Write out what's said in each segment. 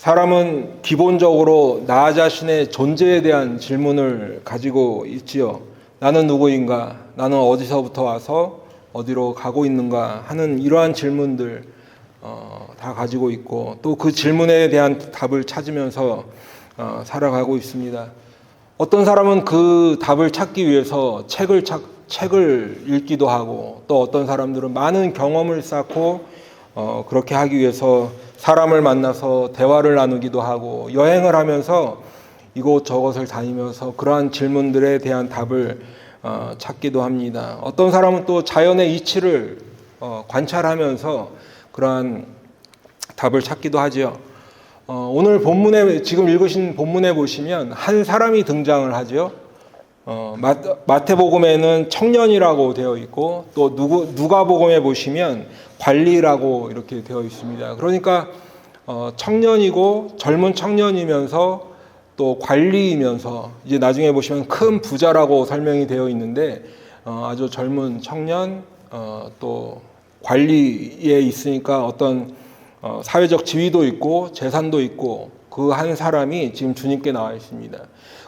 사람은 기본적으로 나 자신의 존재에 대한 질문을 가지고 있지요. 나는 누구인가? 나는 어디서부터 와서 어디로 가고 있는가? 하는 이러한 질문들 다 가지고 있고, 또 그 질문에 대한 답을 찾으면서 살아가고 있습니다. 어떤 사람은 그 답을 찾기 위해서 책을 읽기도 하고, 또 어떤 사람들은 많은 경험을 쌓고 그렇게 하기 위해서 사람을 만나서 대화를 나누기도 하고, 여행을 하면서 이곳저곳을 다니면서 그러한 질문들에 대한 답을 찾기도 합니다. 어떤 사람은 또 자연의 이치를 관찰하면서 그러한 답을 찾기도 하죠. 오늘 본문에, 지금 읽으신 본문에 보시면 한 사람이 등장을 하죠. 마태복음에는 청년이라고 되어 있고, 또 누가복음에 보시면 관리라고 이렇게 되어 있습니다. 그러니까 청년이고 젊은 청년이면서 또 관리이면서, 이제 나중에 보시면 큰 부자라고 설명이 되어 있는데, 아주 젊은 청년, 또 관리에 있으니까 어떤 사회적 지위도 있고 재산도 있고, 그 한 사람이 지금 주님께 나와 있습니다.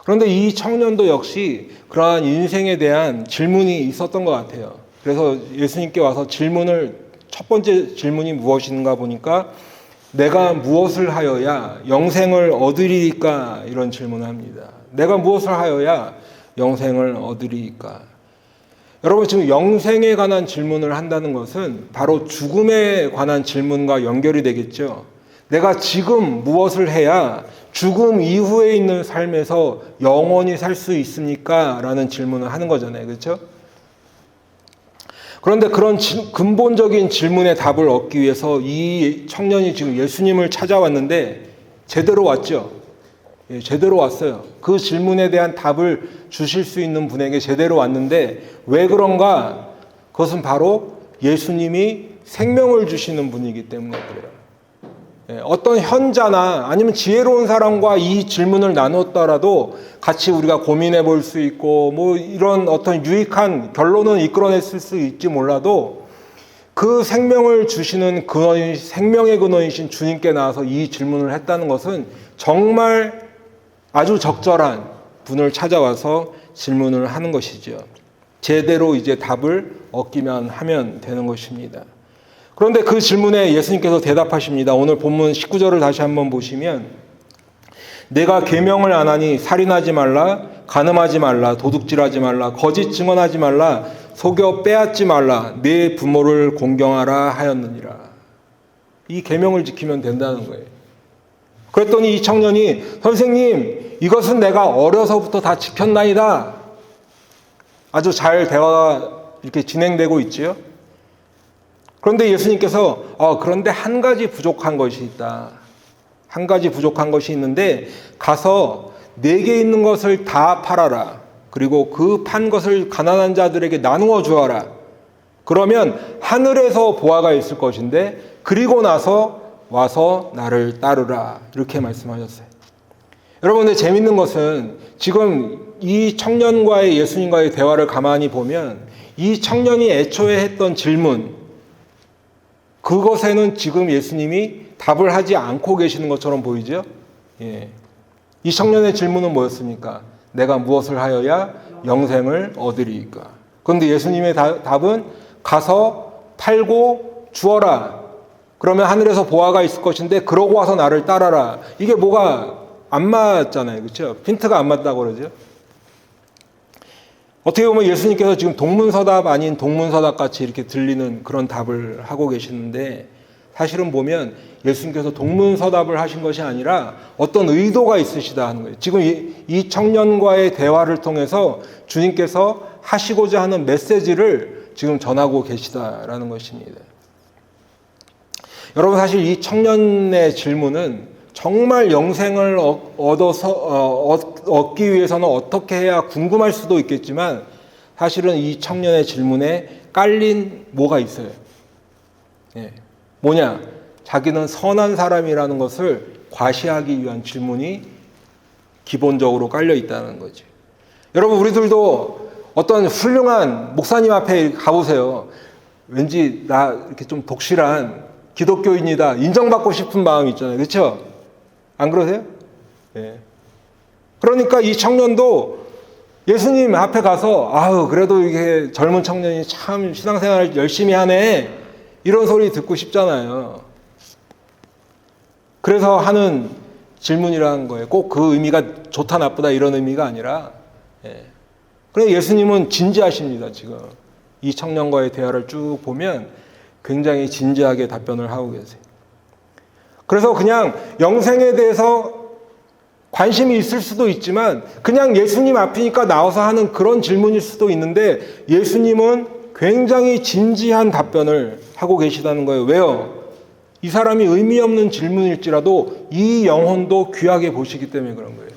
그런데 이 청년도 역시 그러한 인생에 대한 질문이 있었던 것 같아요. 그래서 예수님께 와서 첫 번째 질문이 무엇인가 보니까, 내가 무엇을 하여야 영생을 얻으리까? 이런 질문을 합니다. 내가 무엇을 하여야 영생을 얻으리까? 여러분, 지금 영생에 관한 질문을 한다는 것은 바로 죽음에 관한 질문과 연결이 되겠죠. 내가 지금 무엇을 해야 죽음 이후에 있는 삶에서 영원히 살 수 있습니까? 라는 질문을 하는 거잖아요. 그렇죠? 그런데 그런 근본적인 질문에 답을 얻기 위해서 이 청년이 지금 예수님을 찾아왔는데 제대로 왔죠. 예, 제대로 왔어요. 그 질문에 대한 답을 주실 수 있는 분에게 제대로 왔는데, 왜 그런가? 그것은 바로 예수님이 생명을 주시는 분이기 때문에 그래요. 예, 어떤 현자나 아니면 지혜로운 사람과 이 질문을 나눴더라도 같이 우리가 고민해 볼 수 있고, 뭐 이런 어떤 유익한 결론은 이끌어냈을 수 있지 몰라도, 그 생명을 주시는 근원인, 생명의 근원이신 주님께 나와서 이 질문을 했다는 것은 정말 아주 적절한 분을 찾아와서 질문을 하는 것이죠. 제대로 이제 답을 얻기만 하면 되는 것입니다. 그런데 그 질문에 예수님께서 대답하십니다. 오늘 본문 19절을 다시 한번 보시면, 내가 계명을 안 하니 살인하지 말라, 간음하지 말라, 도둑질하지 말라, 거짓 증언하지 말라, 속여 빼앗지 말라, 내 부모를 공경하라 하였느니라. 이 계명을 지키면 된다는 거예요. 그랬더니 이 청년이, 선생님, 이것은 내가 어려서부터 다 지켰나이다. 아주 잘 대화가 이렇게 진행되고 있지요. 그런데 예수님께서 그런데 한 가지 부족한 것이 있다. 한 가지 부족한 것이 있는데, 가서 내게 있는 것을 다 팔아라. 그리고 그 판 것을 가난한 자들에게 나누어 주어라. 그러면 하늘에서 보화가 있을 것인데, 그리고 나서 와서 나를 따르라. 이렇게 말씀하셨어요. 여러분, 근데 재밌는 것은 지금 이 청년과의 예수님과의 대화를 가만히 보면, 이 청년이 애초에 했던 질문, 그것에는 지금 예수님이 답을 하지 않고 계시는 것처럼 보이죠? 예. 이 청년의 질문은 뭐였습니까? 내가 무엇을 하여야 영생을 얻으리까? 그런데 예수님의 답은 가서 팔고 주어라. 그러면 하늘에서 보화가 있을 것인데 그러고 와서 나를 따라라. 이게 뭐가 안 맞잖아요. 그렇죠? 핀트가 안 맞다고 그러죠? 어떻게 보면 예수님께서 지금 동문서답 아닌 동문서답 같이 이렇게 들리는 그런 답을 하고 계시는데, 사실은 보면 예수님께서 동문서답을 하신 것이 아니라 어떤 의도가 있으시다 하는 거예요. 지금 이 청년과의 대화를 통해서 주님께서 하시고자 하는 메시지를 지금 전하고 계시다라는 것입니다. 여러분, 사실 이 청년의 질문은 정말 영생을 얻기 위해서는 어떻게 해야 궁금할 수도 있겠지만, 사실은 이 청년의 질문에 깔린 뭐가 있어요. 예. 뭐냐? 자기는 선한 사람이라는 것을 과시하기 위한 질문이 기본적으로 깔려 있다는 거죠. 여러분, 우리들도 어떤 훌륭한 목사님 앞에 가보세요. 왠지 나 이렇게 좀 독실한 기독교인이다, 인정받고 싶은 마음이 있잖아요. 그렇죠? 안 그러세요? 예. 그러니까 이 청년도 예수님 앞에 가서 아유 그래도 이게 젊은 청년이 참 신앙생활 열심히 하네 이런 소리 듣고 싶잖아요. 그래서 하는 질문이라는 거예요. 꼭 그 의미가 좋다 나쁘다 이런 의미가 아니라 그래서 예수님은 진지하십니다. 지금 이 청년과의 대화를 쭉 보면 굉장히 진지하게 답변을 하고 계세요. 그래서 그냥 영생에 대해서 관심이 있을 수도 있지만 그냥 예수님 앞이니까 나와서 하는 그런 질문일 수도 있는데 예수님은 굉장히 진지한 답변을 하고 계시다는 거예요. 왜요? 이 사람이 의미 없는 질문일지라도 이 영혼도 귀하게 보시기 때문에 그런 거예요.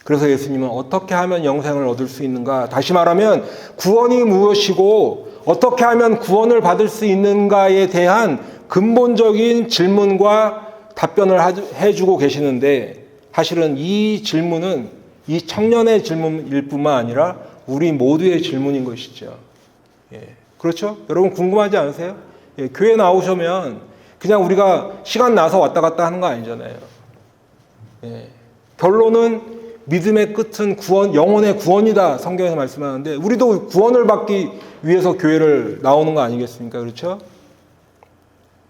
그래서 예수님은 어떻게 하면 영생을 얻을 수 있는가? 다시 말하면 구원이 무엇이고 어떻게 하면 구원을 받을 수 있는가에 대한 근본적인 질문과 답변을 해주고 계시는데 사실은 이 질문은 이 청년의 질문일 뿐만 아니라 우리 모두의 질문인 것이죠. 그렇죠? 여러분 궁금하지 않으세요? 교회 나오시면 그냥 우리가 시간 나서 왔다 갔다 하는 거 아니잖아요. 결론은 믿음의 끝은 구원, 영혼의 구원이다. 성경에서 말씀하는데 우리도 구원을 받기 위해서 교회를 나오는 거 아니겠습니까? 그렇죠?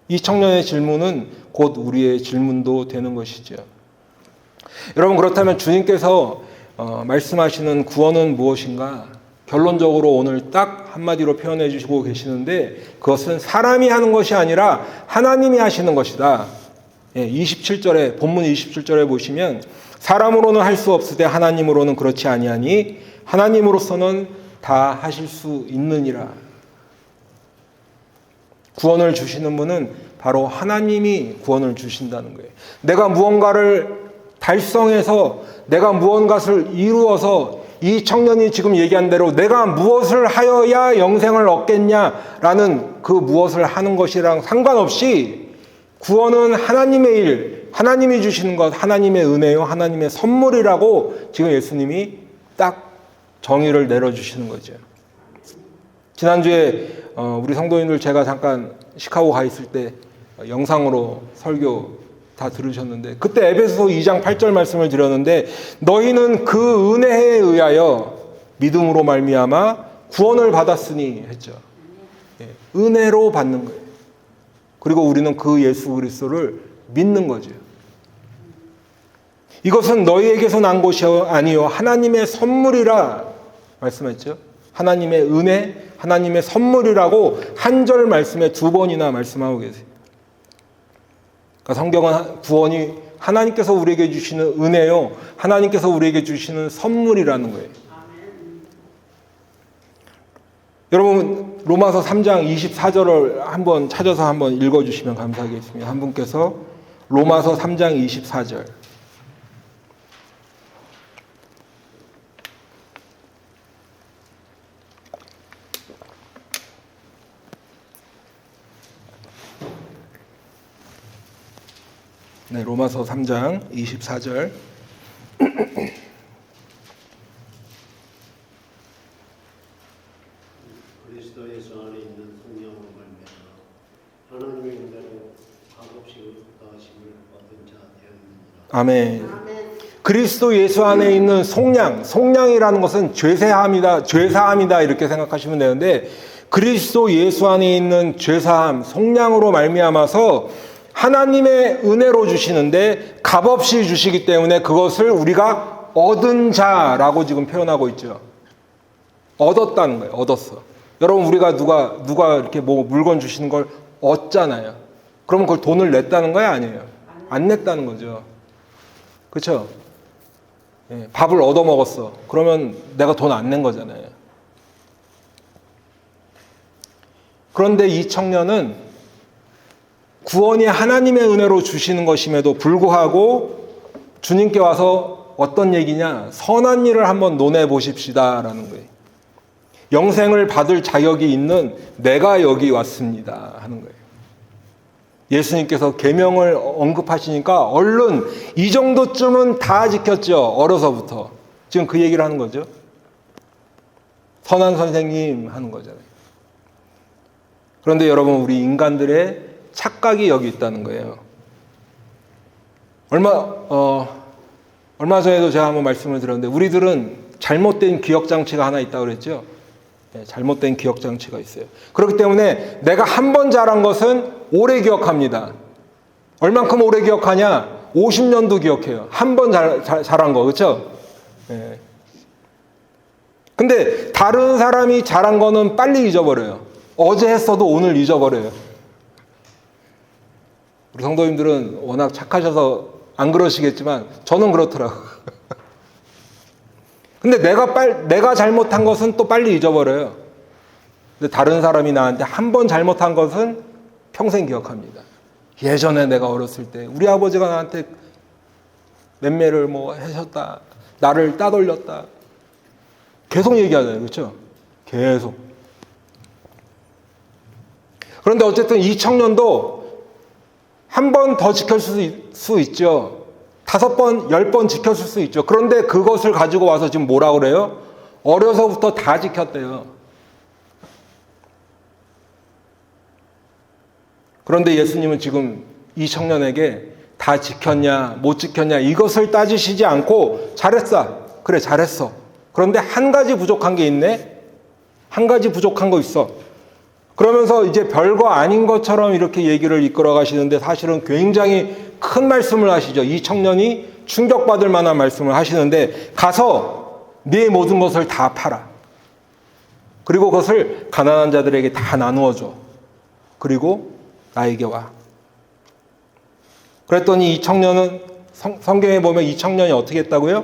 이 청년의 질문은 곧 우리의 질문도 되는 것이죠. 여러분 그렇다면 주님께서 말씀하시는 구원은 무엇인가? 결론적으로 오늘 딱 한마디로 표현해 주시고 계시는데 그것은 사람이 하는 것이 아니라 하나님이 하시는 것이다. 27절에 본문 27절에 보시면 사람으로는 할 수 없으되 하나님으로는 그렇지 아니하니 하나님으로서는 다 하실 수 있느니라. 구원을 주시는 분은 바로 하나님이 구원을 주신다는 거예요. 내가 무언가를 달성해서 내가 무언가를 이루어서 이 청년이 지금 얘기한 대로 내가 무엇을 하여야 영생을 얻겠냐라는 그 무엇을 하는 것이랑 상관없이 구원은 하나님의 일, 하나님이 주시는 것, 하나님의 은혜요, 하나님의 선물이라고 지금 예수님이 딱 정의를 내려주시는 거죠. 지난주에 우리 성도님들 제가 잠깐 시카고 가 있을 때 영상으로 설교 다 들으셨는데 그때 에베소서 2장 8절 말씀을 드렸는데 너희는 그 은혜에 의하여 믿음으로 말미암아 구원을 받았으니 했죠. 은혜로 받는 거예요. 그리고 우리는 그 예수 그리스도를 믿는 거죠. 이것은 너희에게서 난 것이 아니요 하나님의 선물이라 말씀했죠. 하나님의 은혜, 하나님의 선물이라고 한 절 말씀에 두 번이나 말씀하고 계세요. 그러니까 성경은 구원이 하나님께서 우리에게 주시는 은혜요, 하나님께서 우리에게 주시는 선물이라는 거예요. 여러분 로마서 3장 24절을 한번 찾아서 한번 읽어주시면 감사하겠습니다. 한 분께서 로마서 3장 24절. 네, 로마서 3장 24절. 그리스도 예수 안에 있는 성령으로 말미암아 하나님의 은혜로 값없이 의롭다하심을 얻은 자 되었느니라. 아멘. 그리스도 예수 안에 있는 속량이라는 것은 죄사함이다 이렇게 생각하시면 되는데 그리스도 예수 안에 있는 죄사함, 속량으로 말미암아서 하나님의 은혜로 주시는데 값없이 주시기 때문에 그것을 우리가 얻은 자라고 지금 표현하고 있죠. 얻었다는 거예요. 얻었어. 여러분 우리가 누가 이렇게 뭐 물건 주시는 걸 얻잖아요. 그러면 그걸 돈을 냈다는 거야 아니에요? 안 냈다는 거죠. 그렇죠? 밥을 얻어 먹었어. 그러면 내가 돈 안 낸 거잖아요. 그런데 이 청년은 구원이 하나님의 은혜로 주시는 것임에도 불구하고 주님께 와서 어떤 얘기냐? 선한 일을 한번 논해 보십시다라는 거예요. 영생을 받을 자격이 있는 내가 여기 왔습니다 하는 거예요. 예수님께서 계명을 언급하시니까 얼른 이 정도쯤은 다 지켰죠. 어려서부터. 지금 그 얘기를 하는 거죠. 선한 선생님 하는 거잖아요. 그런데 여러분 우리 인간들의 착각이 여기 있다는 거예요. 얼마 전에도 제가 한번 말씀을 드렸는데 우리들은 잘못된 기억 장치가 하나 있다고 그랬죠. 잘못된 기억 장치가 있어요. 그렇기 때문에 내가 한 번 잘한 것은 오래 기억합니다. 얼만큼 오래 기억하냐? 50년도 기억해요. 한 번 잘한 거, 그렇죠? 근데 다른 사람이 잘한 거는 빨리 잊어버려요. 어제 했어도 오늘 잊어버려요. 우리 성도님들은 워낙 착하셔서 안 그러시겠지만 저는 그렇더라고요. 근데 내가 잘못한 것은 또 빨리 잊어버려요. 근데 다른 사람이 나한테 한 번 잘못한 것은 평생 기억합니다. 예전에 내가 어렸을 때 우리 아버지가 나한테 맴매를 하셨다. 나를 따돌렸다. 계속 얘기하잖아요. 그렇죠? 계속. 그런데 어쨌든 이 청년도 한 번 더 지킬 수 있죠. 5번, 10번 지켰을 수 있죠. 그런데 그것을 가지고 와서 지금 뭐라 그래요? 어려서부터 다 지켰대요. 그런데 예수님은 지금 이 청년에게 다 지켰냐, 못 지켰냐, 이것을 따지시지 않고 잘했어. 그래, 잘했어. 그런데 한 가지 부족한 게 있네? 한 가지 부족한 거 있어. 그러면서 이제 별거 아닌 것처럼 이렇게 얘기를 이끌어 가시는데 사실은 굉장히 큰 말씀을 하시죠. 이 청년이 충격받을 만한 말씀을 하시는데 가서 네 모든 것을 다 팔아. 그리고 그것을 가난한 자들에게 다 나누어 줘. 그리고 나에게 와. 그랬더니 이 청년은 성경에 보면 이 청년이 어떻게 했다고요?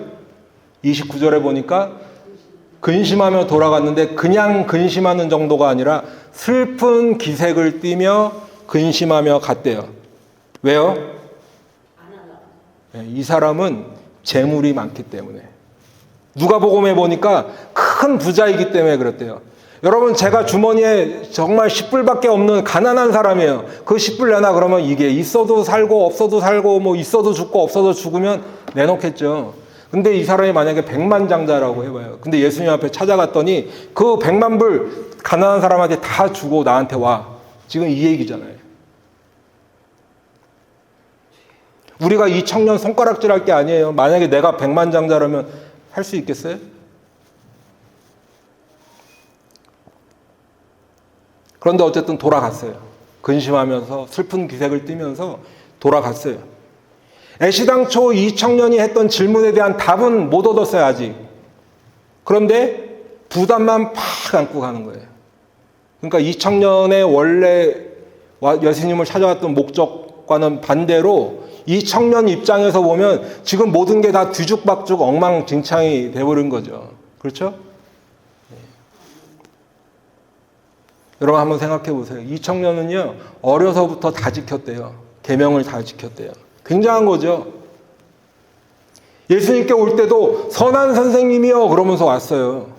29절에 보니까 근심하며 돌아갔는데 그냥 근심하는 정도가 아니라 슬픈 기색을 띠며 근심하며 갔대요. 왜요? 이 사람은 재물이 많기 때문에. 누가복음에 보니까 큰 부자이기 때문에 그랬대요. 여러분, 제가 주머니에 정말 10불밖에 없는 가난한 사람이에요. 그 10불 내놔 그러면 이게 있어도 살고 없어도 살고 있어도 죽고 없어도 죽으면 내놓겠죠. 근데 이 사람이 만약에 100만 장자라고 해봐요. 근데 예수님 앞에 찾아갔더니 그 100만 불 가난한 사람한테 다 주고 나한테 와. 지금 이 얘기잖아요. 우리가 이 청년 손가락질 할 게 아니에요. 만약에 내가 100만 장자라면 할 수 있겠어요? 그런데 어쨌든 돌아갔어요. 근심하면서 슬픈 기색을 띠면서 돌아갔어요. 애시당초 이 청년이 했던 질문에 대한 답은 못 얻었어요, 아직. 그런데 부담만 팍 안고 가는 거예요. 그러니까 이 청년의 원래 예수님을 찾아왔던 목적과는 반대로 이 청년 입장에서 보면 지금 모든 게 다 뒤죽박죽 엉망진창이 돼버린 거죠. 그렇죠? 여러분 한번 생각해 보세요. 이 청년은요, 어려서부터 다 지켰대요. 계명을 다 지켰대요. 굉장한 거죠. 예수님께 올 때도 선한 선생님이요 그러면서 왔어요.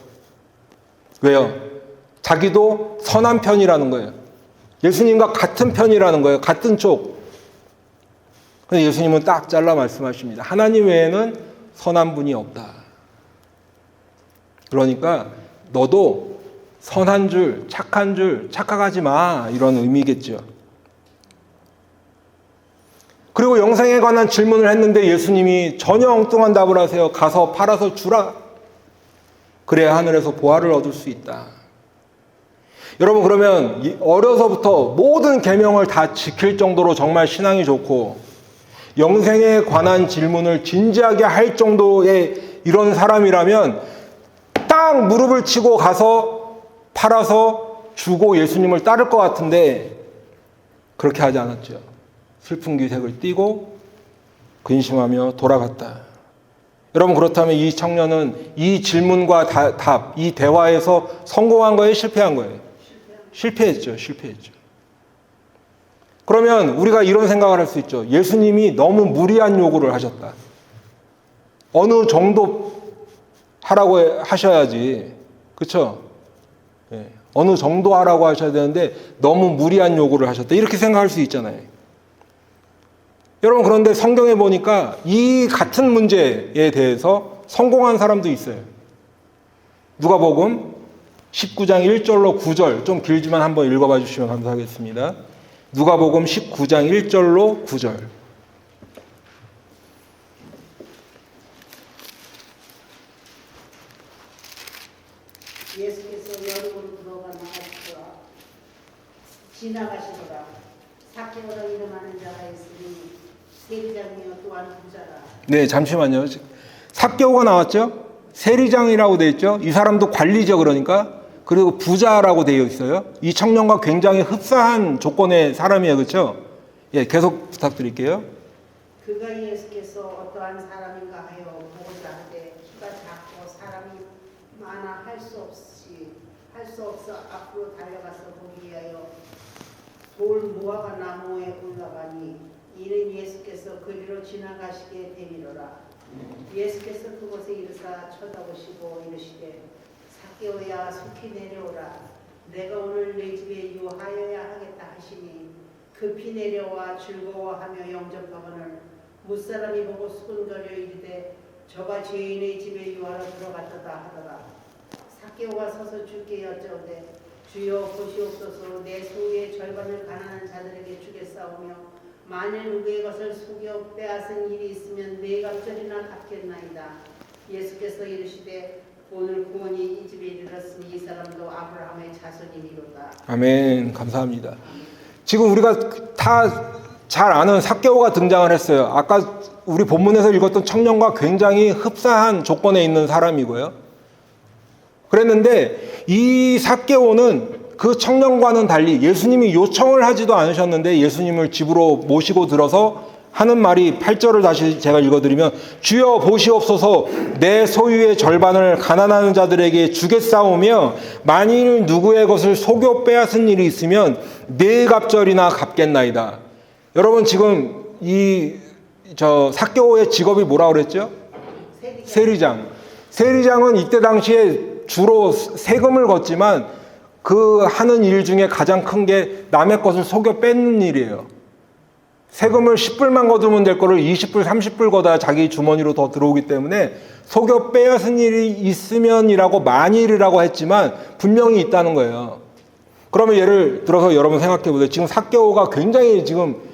왜요? 자기도 선한 편이라는 거예요. 예수님과 같은 편이라는 거예요. 같은 쪽. 근데 예수님은 딱 잘라 말씀하십니다. 하나님 외에는 선한 분이 없다. 그러니까 너도 선한 줄, 착한 줄 착각하지 마. 이런 의미겠죠. 그리고 영생에 관한 질문을 했는데 예수님이 전혀 엉뚱한 답을 하세요. 가서 팔아서 주라. 그래야 하늘에서 보화를 얻을 수 있다. 여러분, 그러면 어려서부터 모든 계명을 다 지킬 정도로 정말 신앙이 좋고 영생에 관한 질문을 진지하게 할 정도의 이런 사람이라면 딱 무릎을 치고 가서 팔아서 주고 예수님을 따를 것 같은데 그렇게 하지 않았죠. 슬픈 기색을 띠고 근심하며 돌아갔다. 여러분, 그렇다면 이 청년은 이 질문과 답, 이 대화에서 성공한 거예요? 실패한 거예요? 실패했죠. 그러면 우리가 이런 생각을 할 수 있죠. 예수님이 너무 무리한 요구를 하셨다. 어느 정도 하라고 하셔야지. 그렇죠? 어느 정도 하라고 하셔야 되는데 너무 무리한 요구를 하셨다. 이렇게 생각할 수 있잖아요. 여러분, 그런데 성경에 보니까 이 같은 문제에 대해서 성공한 사람도 있어요. 누가복음 19장 1절로 9절, 좀 길지만 한번 읽어봐 주시면 감사하겠습니다. 누가복음 19장 1절로 9절. 지나가시더라. 삭개오라 이름하는 자가 있으니 세리장이요 또한 부자라. 네, 잠시만요. 삭개오가 나왔죠? 세리장이라고 되어 있죠? 이 사람도 관리죠, 그러니까. 그리고 부자라고 되어 있어요. 이 청년과 굉장히 흡사한 조건의 사람이에요, 그렇죠? 예, 계속 부탁드릴게요. 그가 예수께서 어떠한 사람인가 하여 보고자 하되 키가 작고 사람이 많아 할 수 없어 앞으로 달려가서 보기 위하여 돌 무화과 나무에 올라가니 이는 예수께서 그리로 지나가시게 되리로라. 예수께서 그곳에 이르사 쳐다보시고 이르시되 삭개오야 속히 내려오라. 내가 오늘 내 집에 유하여야 하겠다 하시니 급히 내려와 즐거워하며 영접하거늘 무사람이 보고 수군거려 이르되 저가 죄인의 집에 유하러 들어갔다 하더라. 삭개오가 서서 주께 여짜오되 주여 보시옵소서 내 소유의 절반을 가난한 자들에게 주겠사오며 만일 누구의 것을 속여 빼앗은 일이 있으면 네 갑절이나 갚겠나이다. 예수께서 이르시되 오늘 구원이 이 집에 이르렀으니 이 사람도 아브라함의 자손이니로다. 아멘. 감사합니다. 지금 우리가 다 잘 아는 삭개오가 등장을 했어요. 아까 우리 본문에서 읽었던 청년과 굉장히 흡사한 조건에 있는 사람이고요. 그랬는데 이 삭개오는 그 청년과는 달리 예수님이 요청을 하지도 않으셨는데 예수님을 집으로 모시고 들어서 하는 말이 8절을 다시 제가 읽어드리면 주여 보시옵소서 내 소유의 절반을 가난한 자들에게 주겠사오며 만일 누구의 것을 속여 빼앗은 일이 있으면 네 갑절이나 갚겠나이다. 여러분 지금 삭개오의 직업이 뭐라고 그랬죠? 세리장. 세리장은 이때 당시에 주로 세금을 걷지만 그 하는 일 중에 가장 큰 게 남의 것을 속여 뺏는 일이에요. 세금을 10불만 거두면 될 거를 20불, 30불 걷어야 자기 주머니로 더 들어오기 때문에 속여 빼앗은 일이 있으면이라고 만일이라고 했지만 분명히 있다는 거예요. 그러면 예를 들어서 여러분 생각해 보세요. 지금 삭개오가 굉장히 지금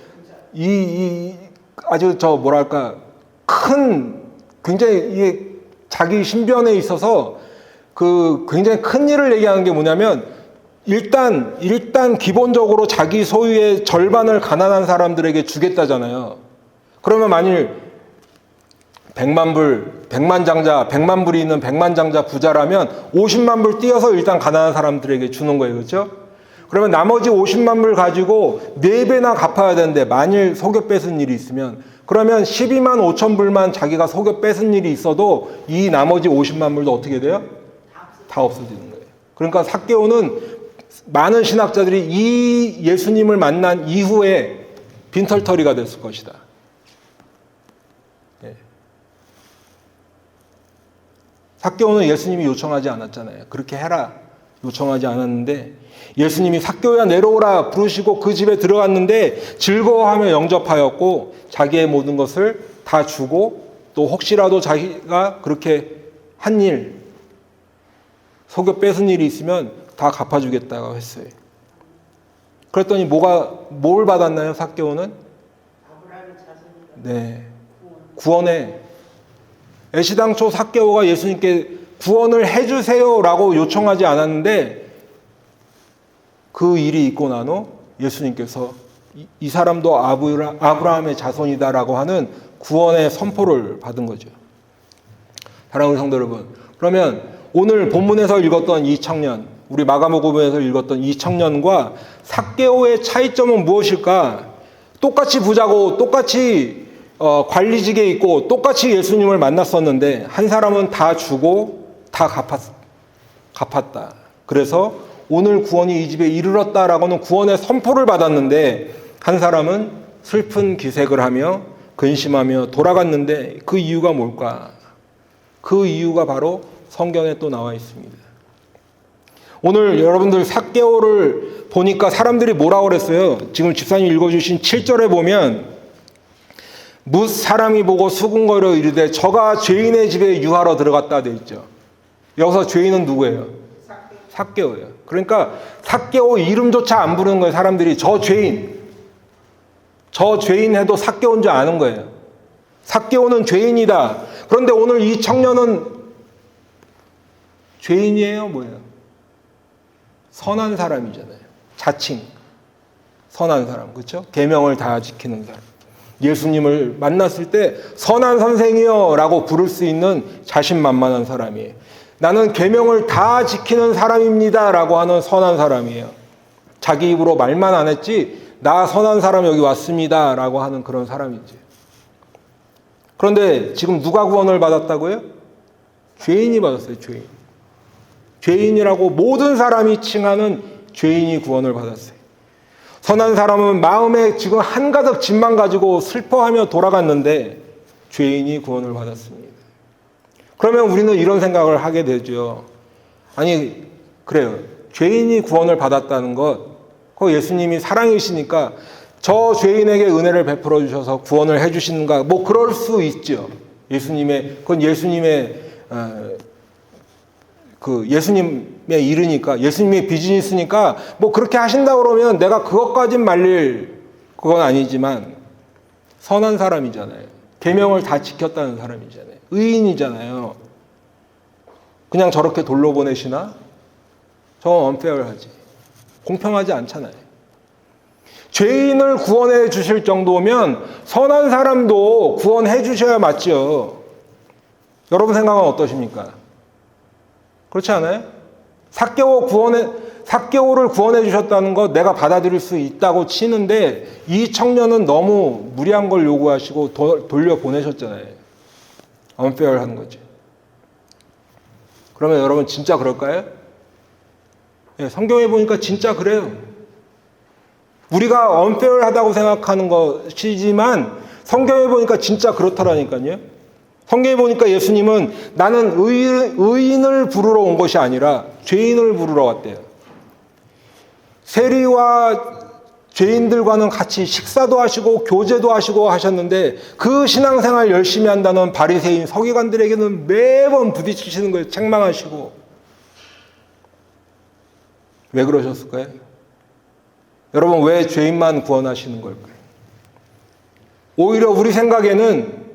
아주 큰 굉장히 이게 자기 신변에 있어서 그 굉장히 큰 일을 얘기하는 게 뭐냐면 일단 기본적으로 자기 소유의 절반을 가난한 사람들에게 주겠다잖아요. 그러면 만일 100만 불이 있는 100만 장자 부자라면 50만 불 띄어서 일단 가난한 사람들에게 주는 거예요. 그렇죠? 그러면 나머지 50만 불 가지고 4배나 갚아야 되는데 만일 속여 뺏은 일이 있으면 그러면 12만 5천 불만 자기가 속여 뺏은 일이 있어도 이 나머지 50만 불도 어떻게 돼요? 다 없어지는 거예요. 그러니까 삭개오는 많은 신학자들이 이 예수님을 만난 이후에 빈털터리가 됐을 것이다. 예. 삭개오는 예수님이 요청하지 않았잖아요. 그렇게 해라 요청하지 않았는데 예수님이 삭개오야 내려오라 부르시고 그 집에 들어갔는데 즐거워하며 영접하였고 자기의 모든 것을 다 주고 또 혹시라도 자기가 그렇게 한 일 속여 뺏은 일이 있으면 다 갚아주겠다고 했어요. 그랬더니 뭘 받았나요, 삭개오는? 아브라함의 자손이다. 네. 구원에. 애시당초 삭개오가 예수님께 구원을 해주세요라고 요청하지 않았는데 그 일이 있고 난 후 예수님께서 이 사람도 아브라함의 자손이다라고 하는 구원의 선포를 받은 거죠. 사랑하는 성도 여러분, 그러면 오늘 본문에서 읽었던 이 청년, 우리 마가복음에서 읽었던 이 청년과 삭개오의 차이점은 무엇일까? 똑같이 부자고 똑같이 관리직에 있고 똑같이 예수님을 만났었는데 한 사람은 다 주고 다 갚았다. 그래서 오늘 구원이 이 집에 이르렀다라고는 구원의 선포를 받았는데 한 사람은 슬픈 기색을 하며 근심하며 돌아갔는데 그 이유가 뭘까? 그 이유가 바로 성경에 또 나와 있습니다. 오늘 여러분들 삭개오를 보니까 사람들이 뭐라고 그랬어요? 지금 집사님 읽어주신 7절에 보면 뭇 사람이 보고 수군거려 이르되 저가 죄인의 집에 유하러 들어갔다 돼 있죠. 여기서 죄인은 누구예요? 삭개오예요. 그러니까 삭개오 이름조차 안 부르는 거예요. 사람들이 저 죄인 해도 삭개오인 줄 아는 거예요. 삭개오는 죄인이다. 그런데 오늘 이 청년은 죄인이에요? 뭐예요? 선한 사람이잖아요. 자칭. 선한 사람, 그렇죠? 계명을 다 지키는 사람. 예수님을 만났을 때 선한 선생이여 라고 부를 수 있는 자신만만한 사람이에요. 나는 계명을 다 지키는 사람입니다 라고 하는 선한 사람이에요. 자기 입으로 말만 안 했지 나 선한 사람 여기 왔습니다 라고 하는 그런 사람이지. 그런데 지금 누가 구원을 받았다고요? 죄인이 받았어요. 죄인. 죄인이라고 모든 사람이 칭하는 죄인이 구원을 받았어요. 선한 사람은 마음에 지금 한가득 짐만 가지고 슬퍼하며 돌아갔는데 죄인이 구원을 받았습니다. 그러면 우리는 이런 생각을 하게 되죠. 아니 그래요. 죄인이 구원을 받았다는 것, 그 예수님이 사랑이시니까 저 죄인에게 은혜를 베풀어 주셔서 구원을 해 주시는가? 뭐 그럴 수 있죠. 그건 예수님의 예수님의 일이니까, 예수님의 비즈니스니까 뭐 그렇게 하신다 그러면 내가 그것까진 말릴 그건 아니지만 선한 사람이잖아요. 계명을 다 지켰다는 사람이잖아요. 의인이잖아요. 그냥 저렇게 돌로 보내시나? 저건 언페어하지. 공평하지 않잖아요. 죄인을 구원해 주실 정도면 선한 사람도 구원해 주셔야 맞죠. 여러분 생각은 어떠십니까? 그렇지 않아요? 삭개오를 구원해 주셨다는 것 내가 받아들일 수 있다고 치는데 이 청년은 너무 무리한 걸 요구하시고 돌려보내셨잖아요. 언페어한 거지. 그러면 여러분 진짜 그럴까요? 네, 성경에 보니까 진짜 그래요. 우리가 언페어하다고 생각하는 것이지만 성경에 보니까 진짜 그렇더라니까요. 성경에 보니까 예수님은 나는 의인을 부르러 온 것이 아니라 죄인을 부르러 왔대요. 세리와 죄인들과는 같이 식사도 하시고 교제도 하시고 하셨는데 그 신앙생활 열심히 한다는 바리새인 서기관들에게는 매번 부딪히시는 거예요. 책망하시고. 왜 그러셨을까요? 여러분 왜 죄인만 구원하시는 걸까요? 오히려 우리 생각에는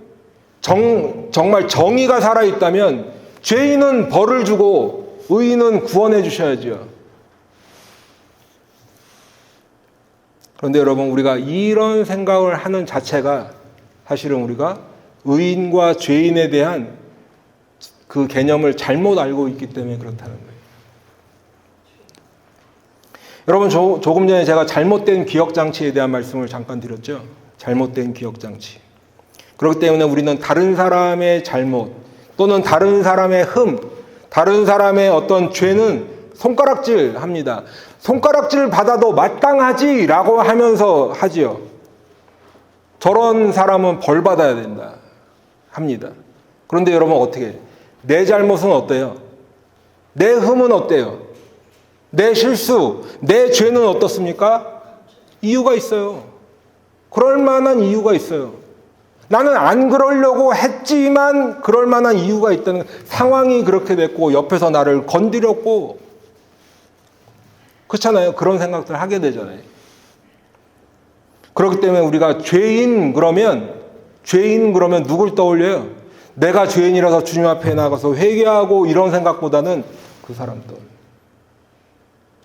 정말 정의가 살아있다면 죄인은 벌을 주고 의인은 구원해 주셔야죠. 그런데 여러분 우리가 이런 생각을 하는 자체가 사실은 우리가 의인과 죄인에 대한 그 개념을 잘못 알고 있기 때문에 그렇다는 거예요. 여러분 조금 전에 제가 잘못된 기억장치에 대한 말씀을 잠깐 드렸죠. 잘못된 기억장치. 그렇기 때문에 우리는 다른 사람의 잘못 또는 다른 사람의 다른 사람의 어떤 죄는 손가락질 합니다. 손가락질 받아도 마땅하지라고 하면서 하지요. 저런 사람은 벌 받아야 된다 합니다. 그런데 여러분 어떻게 해요? 내 잘못은 어때요? 내 흠은 어때요? 내 실수, 내 죄는 어떻습니까? 이유가 있어요. 그럴 만한 이유가 있어요. 나는 안 그러려고 했지만 그럴 만한 이유가 있다는 상황이 그렇게 됐고 옆에서 나를 건드렸고 그렇잖아요. 그런 생각들 하게 되잖아요. 그렇기 때문에 우리가 죄인 그러면 누굴 떠올려요? 내가 죄인이라서 주님 앞에 나가서 회개하고 이런 생각보다는 그 사람 떠올려요.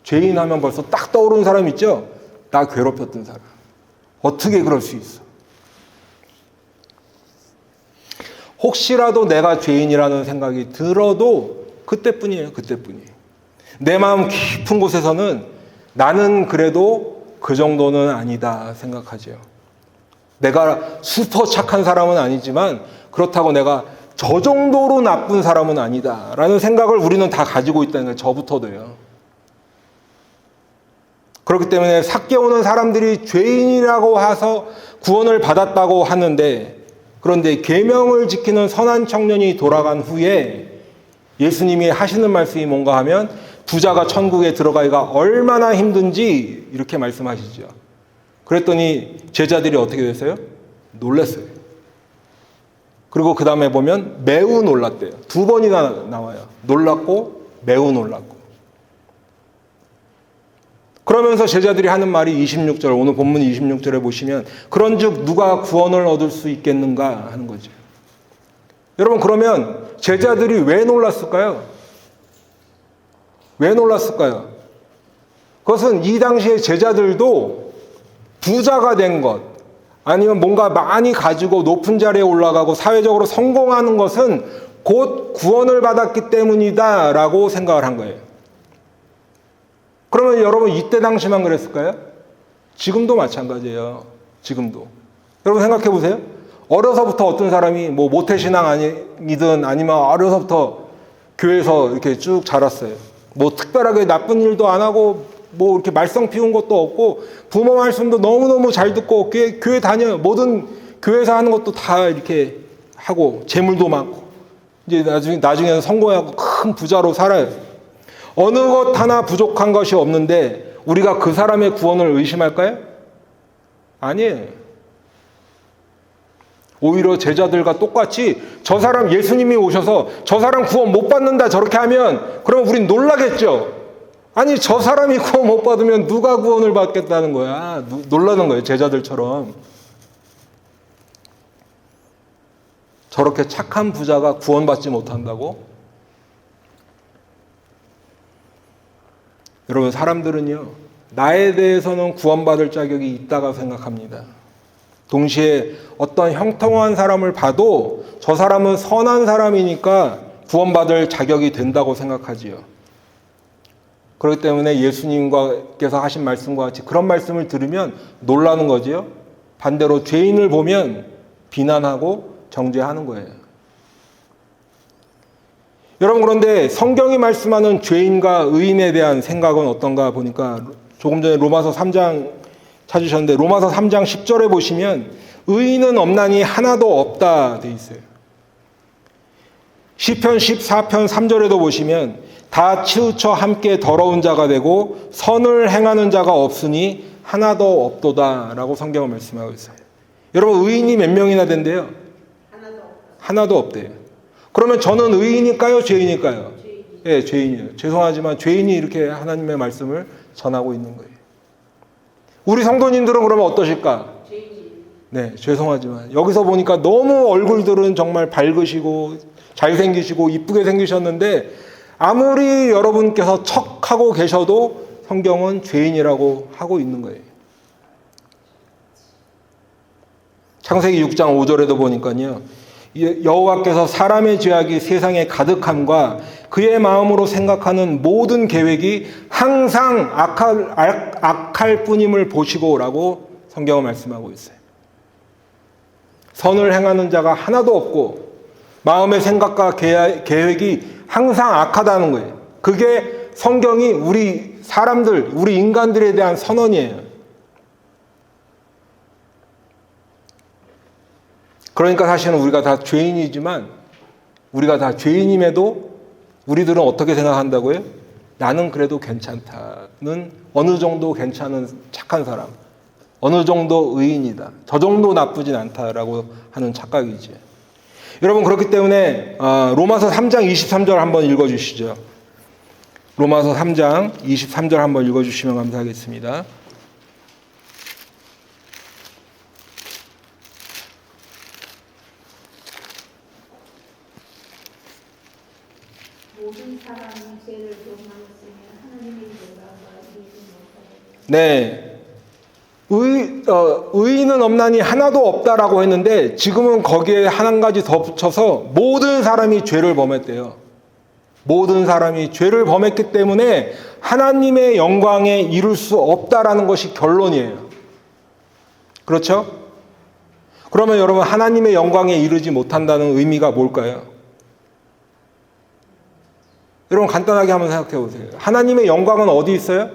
죄인 하면 벌써 딱 떠오르는 사람 있죠? 나 괴롭혔던 사람. 어떻게 그럴 수 있어? 혹시라도 내가 죄인이라는 생각이 들어도 그때뿐이에요. 내 마음 깊은 곳에서는 나는 그래도 그 정도는 아니다 생각하죠. 내가 슈퍼 착한 사람은 아니지만 그렇다고 내가 저 정도로 나쁜 사람은 아니다 라는 생각을 우리는 다 가지고 있다는 거예요. 저부터도요. 그렇기 때문에 삭개오는 사람들이 죄인이라고 해서 구원을 받았다고 하는데 그런데 계명을 지키는 선한 청년이 돌아간 후에 예수님이 하시는 말씀이 뭔가 하면 부자가 천국에 들어가기가 얼마나 힘든지 이렇게 말씀하시죠. 그랬더니 제자들이 어떻게 됐어요? 놀랐어요. 그리고 그 다음에 보면 매우 놀랐대요. 2번이나 나와요. 놀랐고 매우 놀랐고. 그러면서 제자들이 하는 말이 26절, 오늘 본문 26절에 보시면 그런즉 누가 구원을 얻을 수 있겠는가 하는 거죠. 여러분 그러면 제자들이 왜 놀랐을까요? 왜 놀랐을까요? 그것은 이 당시에 제자들도 부자가 된 것, 아니면 뭔가 많이 가지고 높은 자리에 올라가고 사회적으로 성공하는 것은 곧 구원을 받았기 때문이다 라고 생각을 한 거예요. 그러면 여러분 이때 당시만 그랬을까요? 지금도 마찬가지예요. 지금도. 여러분 생각해 보세요. 어려서부터 어떤 사람이 뭐 모태신앙 아니든 아니면 어려서부터 교회에서 이렇게 쭉 자랐어요. 뭐 특별하게 나쁜 일도 안 하고 뭐 이렇게 말썽 피운 것도 없고 부모 말씀도 너무너무 잘 듣고 교회 다녀요. 모든 교회에서 하는 것도 다 이렇게 하고 재물도 많고 이제 나중에는 성공하고 큰 부자로 살아요. 어느 것 하나 부족한 것이 없는데 우리가 그 사람의 구원을 의심할까요? 아니에요. 오히려 제자들과 똑같이 저 사람 예수님이 오셔서 저 사람 구원 못 받는다 저렇게 하면 그럼 우린 놀라겠죠. 아니 저 사람이 구원 못 받으면 누가 구원을 받겠다는 거야. 놀라는 거예요. 제자들처럼. 저렇게 착한 부자가 구원받지 못한다고? 여러분 사람들은요. 나에 대해서는 구원받을 자격이 있다고 생각합니다. 동시에 어떤 형통한 사람을 봐도 저 사람은 선한 사람이니까 구원받을 자격이 된다고 생각하지요. 그렇기 때문에 예수님께서 하신 말씀과 같이 그런 말씀을 들으면 놀라는 거지요. 반대로 죄인을 보면 비난하고 정죄하는 거예요. 여러분 그런데 성경이 말씀하는 죄인과 의인에 대한 생각은 어떤가 보니까 조금 전에 로마서 3장 찾으셨는데 로마서 3장 10절에 보시면 의인은 없나니 하나도 없다 돼 있어요. 시편 14편 3절에도 보시면 다 치우쳐 함께 더러운 자가 되고 선을 행하는 자가 없으니 하나도 없도다 라고 성경은 말씀하고 있어요. 여러분 의인이 몇 명이나 된대요? 하나도 없대요. 그러면 저는 의인일까요? 죄인일까요? 예, 죄인이에요. 죄송하지만 죄인이 이렇게 하나님의 말씀을 전하고 있는 거예요. 우리 성도님들은 그러면 어떠실까? 네, 죄송하지만 여기서 보니까 너무 얼굴들은 정말 밝으시고 잘생기시고 이쁘게 생기셨는데 아무리 여러분께서 척하고 계셔도 성경은 죄인이라고 하고 있는 거예요. 창세기 6장 5절에도 보니까요. 여호와께서 사람의 죄악이 세상에 가득함과 그의 마음으로 생각하는 모든 계획이 항상 악할 뿐임을 보시고라고 성경은 말씀하고 있어요. 선을 행하는 자가 하나도 없고 마음의 생각과 계획이 항상 악하다는 거예요. 그게 성경이 우리 사람들, 우리 인간들에 대한 선언이에요. 그러니까 사실은 우리가 다 죄인이지만 우리가 다 죄인임에도 우리들은 어떻게 생각한다고요? 나는 그래도 괜찮다는 어느 정도 괜찮은 착한 사람, 어느 정도 의인이다. 저 정도 나쁘진 않다라고 하는 착각이지. 여러분 그렇기 때문에 로마서 3장 23절 한번 읽어주시죠. 로마서 3장 23절 한번 읽어주시면 감사하겠습니다. 모든 사람이 죄를 범하였으며 하나님의 영광과 이루지 못하였다. 네. 의인은 없나니 하나도 없다라고 했는데 지금은 거기에 한 가지 더 붙여서 모든 사람이 죄를 범했대요. 모든 사람이 죄를 범했기 때문에 하나님의 영광에 이룰 수 없다라는 것이 결론이에요. 그렇죠? 그러면 여러분 하나님의 영광에 이르지 못한다는 의미가 뭘까요? 여러분 간단하게 한번 생각해 보세요. 하나님의 영광은 어디 있어요?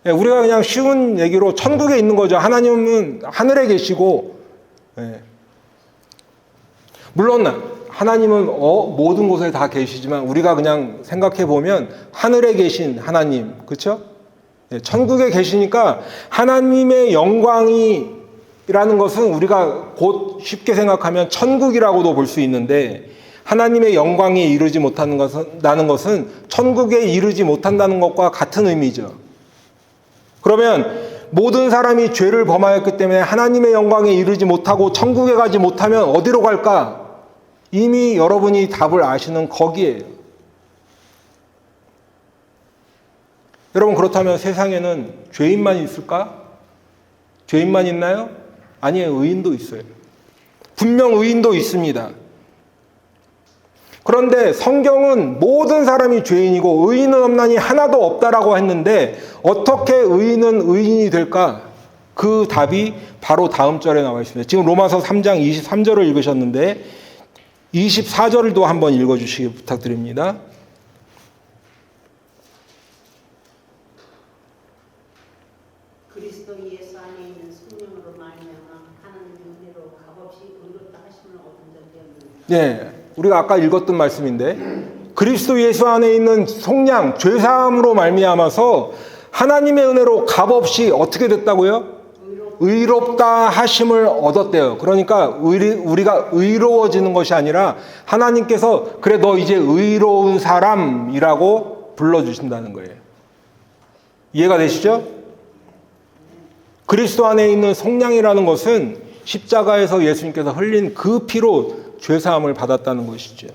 우리가 그냥 쉬운 얘기로 천국에 있는 거죠. 하나님은 하늘에 계시고, 물론 하나님은 모든 곳에 다 계시지만 우리가 그냥 생각해 보면 하늘에 계신 하나님, 그렇죠? 천국에 계시니까 하나님의 영광이라는 것은 우리가 곧 쉽게 생각하면 천국이라고도 볼 수 있는데 하나님의 영광에 이르지 못하는 것은 천국에 이르지 못한다는 것과 같은 의미죠. 그러면 모든 사람이 죄를 범하였기 때문에 하나님의 영광에 이르지 못하고 천국에 가지 못하면 어디로 갈까? 이미 여러분이 답을 아시는 거기에요. 여러분, 그렇다면 세상에는 죄인만 있을까? 죄인만 있나요? 아니에요. 의인도 있어요. 분명 의인도 있습니다. 그런데 성경은 모든 사람이 죄인이고 의인은 없나니 하나도 없다라고 했는데 어떻게 의인은 의인이 될까? 그 답이 바로 다음 절에 나와 있습니다. 지금 로마서 3장 23절을 읽으셨는데 24절도 한번 읽어주시기 부탁드립니다. 그리스도 예수 안에 있는 성령으로 말미암아 하나님의 은혜로 값없이 의롭다 하심을 얻은 자 되었느니라. 네, 우리가 아까 읽었던 말씀인데 그리스도 예수 안에 있는 속량, 죄사함으로 말미암아서 하나님의 은혜로 값없이 어떻게 됐다고요? 의롭다 하심을 얻었대요. 그러니까 우리가 의로워지는 것이 아니라 하나님께서 그래 너 이제 의로운 사람이라고 불러주신다는 거예요. 이해가 되시죠? 그리스도 안에 있는 속량이라는 것은 십자가에서 예수님께서 흘린 그 피로 죄사함을 받았다는 것이죠.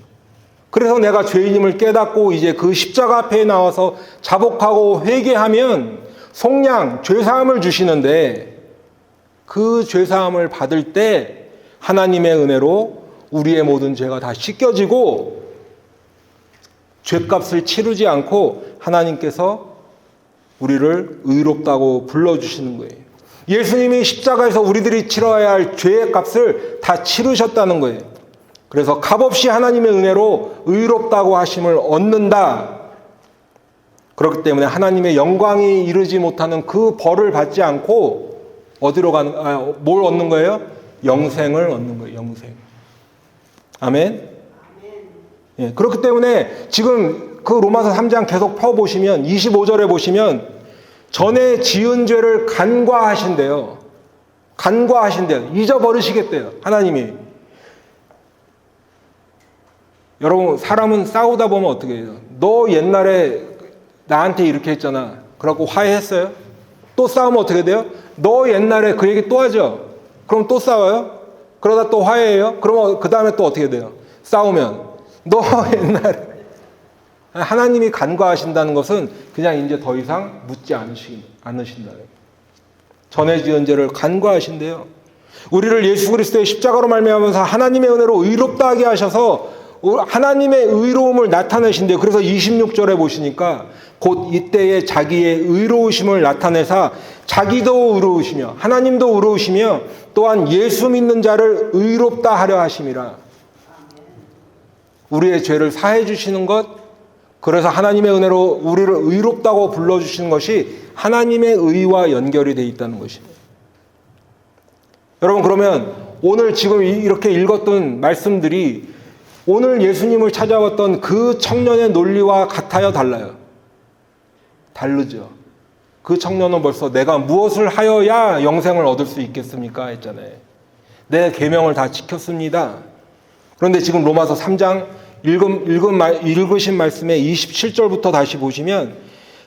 그래서 내가 죄인임을 깨닫고 이제 그 십자가 앞에 나와서 자복하고 회개하면 속량, 죄사함을 주시는데 그 죄사함을 받을 때 하나님의 은혜로 우리의 모든 죄가 다 씻겨지고 죄값을 치르지 않고 하나님께서 우리를 의롭다고 불러주시는 거예요. 예수님이 십자가에서 우리들이 치러야 할 죄의 값을 다 치르셨다는 거예요. 그래서 값없이 하나님의 은혜로 의롭다고 하심을 얻는다. 그렇기 때문에 하나님의 영광이 이르지 못하는 그 벌을 받지 않고 어디로 뭘 얻는 거예요? 영생을 얻는 거예요. 영생. 아멘. 예, 그렇기 때문에 지금 그 로마서 3장 계속 펴보시면 25절에 보시면 전에 지은 죄를 간과하신대요. 간과하신대요. 잊어버리시겠대요. 하나님이. 여러분, 사람은 싸우다 보면 어떻게 해요? 너 옛날에 나한테 이렇게 했잖아. 그래갖고 화해했어요? 또 싸우면 어떻게 돼요? 너 옛날에 그 얘기 또 하죠? 그럼 또 싸워요? 그러다 또 화해해요? 그러면 그 다음에 또 어떻게 돼요? 싸우면 너 옛날에 하나님이 간과하신다는 것은 그냥 이제 더 이상 묻지 않으신다. 전에 지은 죄를 간과하신대요. 우리를 예수 그리스도의 십자가로 말미암아서 하나님의 은혜로 의롭다 하게 하셔서 하나님의 의로움을 나타내신대요. 그래서 26절에 보시니까 곧 이때에 자기의 의로우심을 나타내사 자기도 의로우시며 하나님도 의로우시며 또한 예수 믿는 자를 의롭다 하려 하심이라. 우리의 죄를 사해 주시는 것, 그래서 하나님의 은혜로 우리를 의롭다고 불러주시는 것이 하나님의 의와 연결이 되어 있다는 것입니다. 여러분, 그러면 오늘 지금 이렇게 읽었던 말씀들이 오늘 예수님을 찾아왔던 그 청년의 논리와 같아요, 달라요? 다르죠. 그 청년은 벌써 내가 무엇을 하여야 영생을 얻을 수 있겠습니까? 했잖아요. 내 계명을 다 지켰습니다. 그런데 지금 로마서 3장 읽으신 말씀에 27절부터 다시 보시면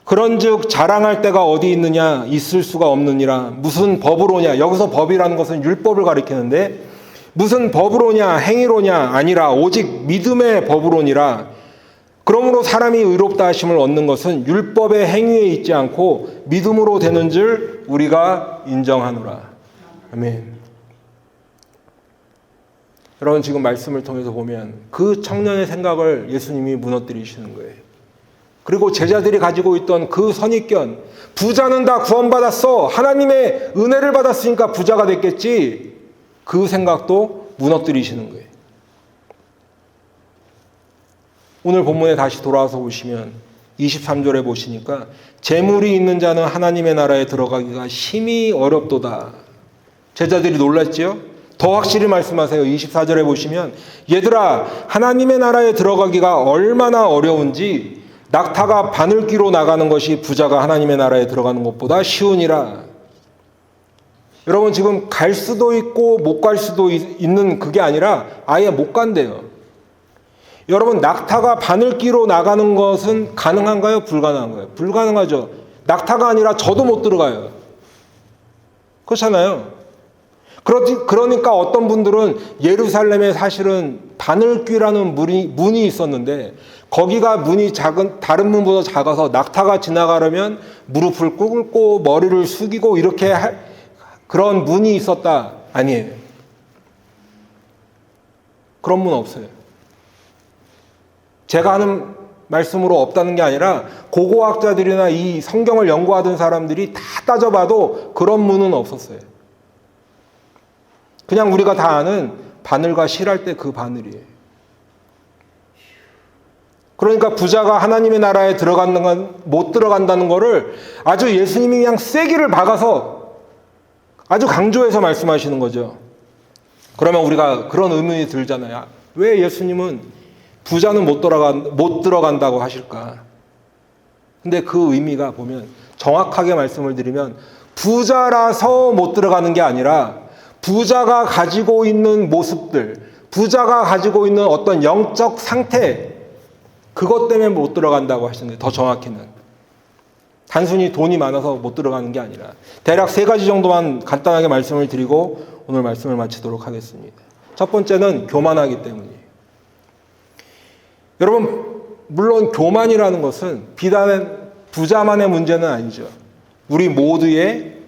그런즉 자랑할 때가 어디 있느냐? 있을 수가 없느니라. 무슨 법으로냐? 여기서 법이라는 것은 율법을 가리키는데 무슨 법으로냐? 행위로냐? 아니라 오직 믿음의 법으로니라. 그러므로 사람이 의롭다 하심을 얻는 것은 율법의 행위에 있지 않고 믿음으로 되는 줄 우리가 인정하노라. 아멘. 여러분, 지금 말씀을 통해서 보면 그 청년의 생각을 예수님이 무너뜨리시는 거예요. 그리고 제자들이 가지고 있던 그 선입견, 부자는 다 구원받았어, 하나님의 은혜를 받았으니까 부자가 됐겠지, 그 생각도 무너뜨리시는 거예요. 오늘 본문에 다시 돌아와서 보시면 23절에 보시니까 재물이 있는 자는 하나님의 나라에 들어가기가 심히 어렵도다. 제자들이 놀랐지요? 더 확실히 말씀하세요. 24절에 보시면 얘들아, 하나님의 나라에 들어가기가 얼마나 어려운지 낙타가 바늘귀로 나가는 것이 부자가 하나님의 나라에 들어가는 것보다 쉬우니라. 여러분, 지금 갈 수도 있고 못 갈 수도 있는 그게 아니라 아예 못 간대요. 여러분, 낙타가 바늘귀로 나가는 것은 가능한가요? 불가능한가요? 불가능하죠. 낙타가 아니라 저도 못 들어가요. 그렇잖아요. 그러니까 어떤 분들은 예루살렘에 사실은 바늘귀라는 문이 있었는데 거기가 문이 다른 문보다 작아서 낙타가 지나가려면 무릎을 꿇고 머리를 숙이고 이렇게 그런 문이 있었다. 아니에요. 그런 문 없어요. 제가 하는 말씀으로 없다는 게 아니라 고고학자들이나 이 성경을 연구하던 사람들이 다 따져봐도 그런 문은 없었어요. 그냥 우리가 다 아는 바늘과 실할 때 그 바늘이에요. 그러니까 부자가 하나님의 나라에 못 들어간다는 거를 아주 예수님이 그냥 세기를 박아서 아주 강조해서 말씀하시는 거죠. 그러면 우리가 그런 의문이 들잖아요. 왜 예수님은 부자는 못 들어간다고 하실까? 근데 그 의미가 보면 정확하게 말씀을 드리면 부자라서 못 들어가는 게 아니라 부자가 가지고 있는 모습들, 부자가 가지고 있는 어떤 영적 상태, 그것 때문에 못 들어간다고 하시는데 더 정확히는 단순히 돈이 많아서 못 들어가는 게 아니라 대략 3가지 정도만 간단하게 말씀을 드리고 오늘 말씀을 마치도록 하겠습니다. 첫 번째는 교만하기 때문이에요. 여러분, 물론 교만이라는 것은 비단 부자만의 문제는 아니죠. 우리 모두의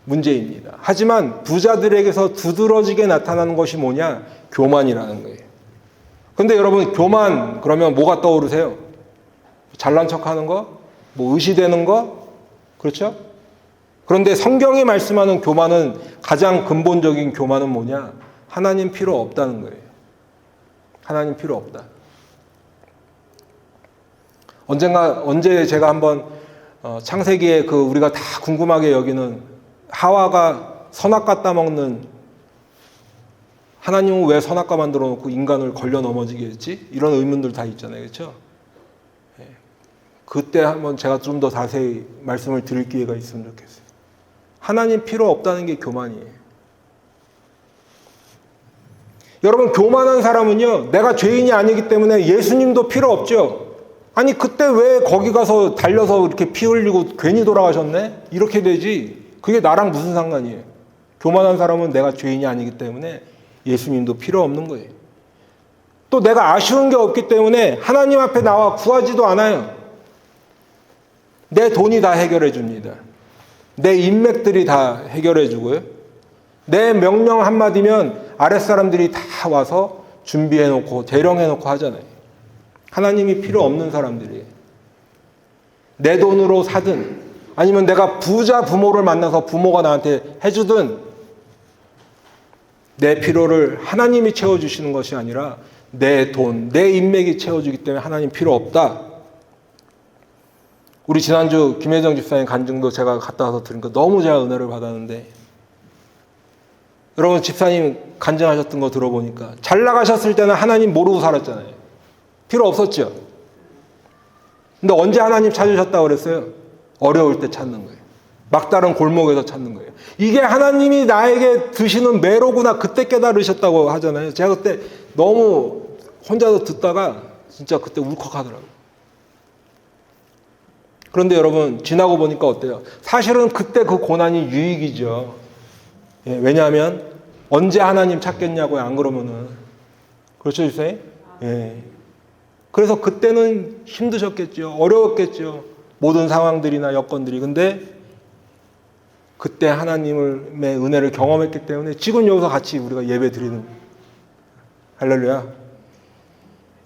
문제입니다. 하지만 부자들에게서 두드러지게 나타나는 것이 뭐냐? 교만이라는 거예요. 근데 여러분, 교만 그러면 뭐가 떠오르세요? 잘난 척하는 거? 뭐 의시되는 거? 그렇죠? 그런데 성경이 말씀하는 교만은 가장 근본적인 교만은 뭐냐? 하나님 필요 없다는 거예요. 하나님 필요 없다. 언제 제가 한번 창세기에 우리가 다 궁금하게 여기는 하와가 선악과 따먹는 하나님은 왜 선악과 만들어 놓고 인간을 걸려 넘어지게 했지? 이런 의문들 다 있잖아요. 그렇죠? 그때 한번 제가 좀 더 자세히 말씀을 드릴 기회가 있으면 좋겠어요. 하나님 필요 없다는 게 교만이에요. 여러분, 교만한 사람은요, 내가 죄인이 아니기 때문에 예수님도 필요 없죠. 아니, 그때 왜 거기 가서 달려서 이렇게 피 흘리고 괜히 돌아가셨네? 이렇게 되지. 그게 나랑 무슨 상관이에요? 교만한 사람은 내가 죄인이 아니기 때문에 예수님도 필요 없는 거예요. 또 내가 아쉬운 게 없기 때문에 하나님 앞에 나와 구하지도 않아요. 내 돈이 다 해결해 줍니다. 내 인맥들이 다 해결해 주고요. 내 명령 한마디면 아랫사람들이 다 와서 준비해 놓고 대령해 놓고 하잖아요. 하나님이 필요 없는 사람들이에요. 내 돈으로 사든 아니면 내가 부자 부모를 만나서 부모가 나한테 해주든 내 필요를 하나님이 채워주시는 것이 아니라 내 돈, 내 인맥이 채워주기 때문에 하나님 필요 없다. 우리 지난주 김혜정 집사님 간증도 제가 갔다 와서 들으니까 너무 제가 은혜를 받았는데, 여러분 집사님 간증하셨던 거 들어보니까 잘 나가셨을 때는 하나님 모르고 살았잖아요. 필요 없었죠. 근데 언제 하나님 찾으셨다고 그랬어요? 어려울 때 찾는 거예요. 막다른 골목에서 찾는 거예요. 이게 하나님이 나에게 드시는 매로구나, 그때 깨달으셨다고 하잖아요. 제가 그때 너무 혼자서 듣다가 진짜 그때 울컥하더라고요. 그런데 여러분, 지나고 보니까 어때요? 사실은 그때 그 고난이 유익이죠. 예, 왜냐하면 언제 하나님 찾겠냐고요. 안 그러면은. 그렇죠, 주사님? 예. 그래서 그때는 힘드셨겠죠. 어려웠겠죠. 모든 상황들이나 여건들이. 근데 그때 하나님의 은혜를 경험했기 때문에 지금 여기서 같이 우리가 예배 드리는. 할렐루야.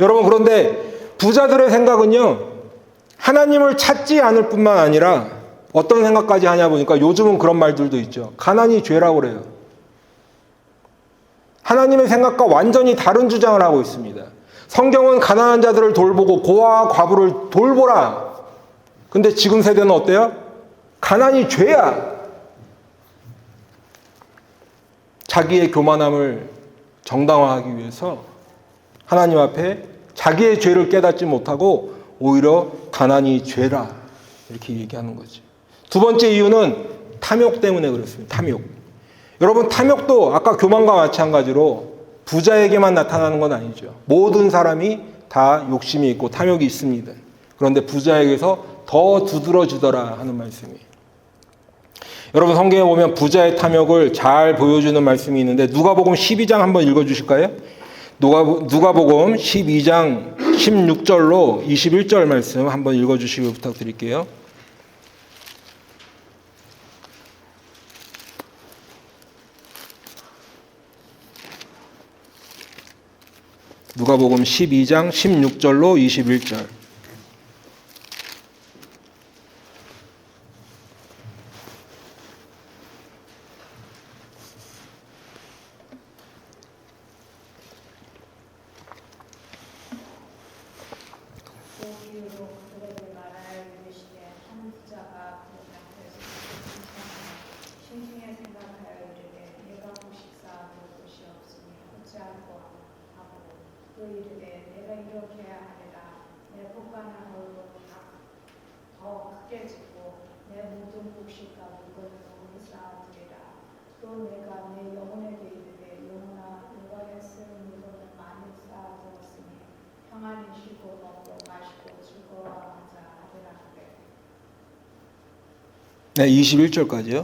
여러분, 그런데 부자들의 생각은요, 하나님을 찾지 않을 뿐만 아니라 어떤 생각까지 하냐 보니까 요즘은 그런 말들도 있죠. 가난이 죄라고 그래요. 하나님의 생각과 완전히 다른 주장을 하고 있습니다. 성경은 가난한 자들을 돌보고 고아와 과부를 돌보라. 근데 지금 세대는 어때요? 가난이 죄야. 자기의 교만함을 정당화하기 위해서 하나님 앞에 자기의 죄를 깨닫지 못하고 오히려 가난이 죄라 이렇게 얘기하는 거지. 두 번째 이유는 탐욕 때문에 그렇습니다. 탐욕. 여러분, 탐욕도 아까 교만과 마찬가지로 부자에게만 나타나는 건 아니죠. 모든 사람이 다 욕심이 있고 탐욕이 있습니다. 그런데 부자에게서 더 두드러지더라 하는 말씀이에요. 여러분 성경에 보면 부자의 탐욕을 잘 보여주는 말씀이 있는데 누가복음 12장 한번 읽어주실까요? 누가복음 12장 16절로 21절 말씀 한번 읽어주시길 부탁드릴게요. 누가복음 12장 16절로 21절. 네, 21절까지요.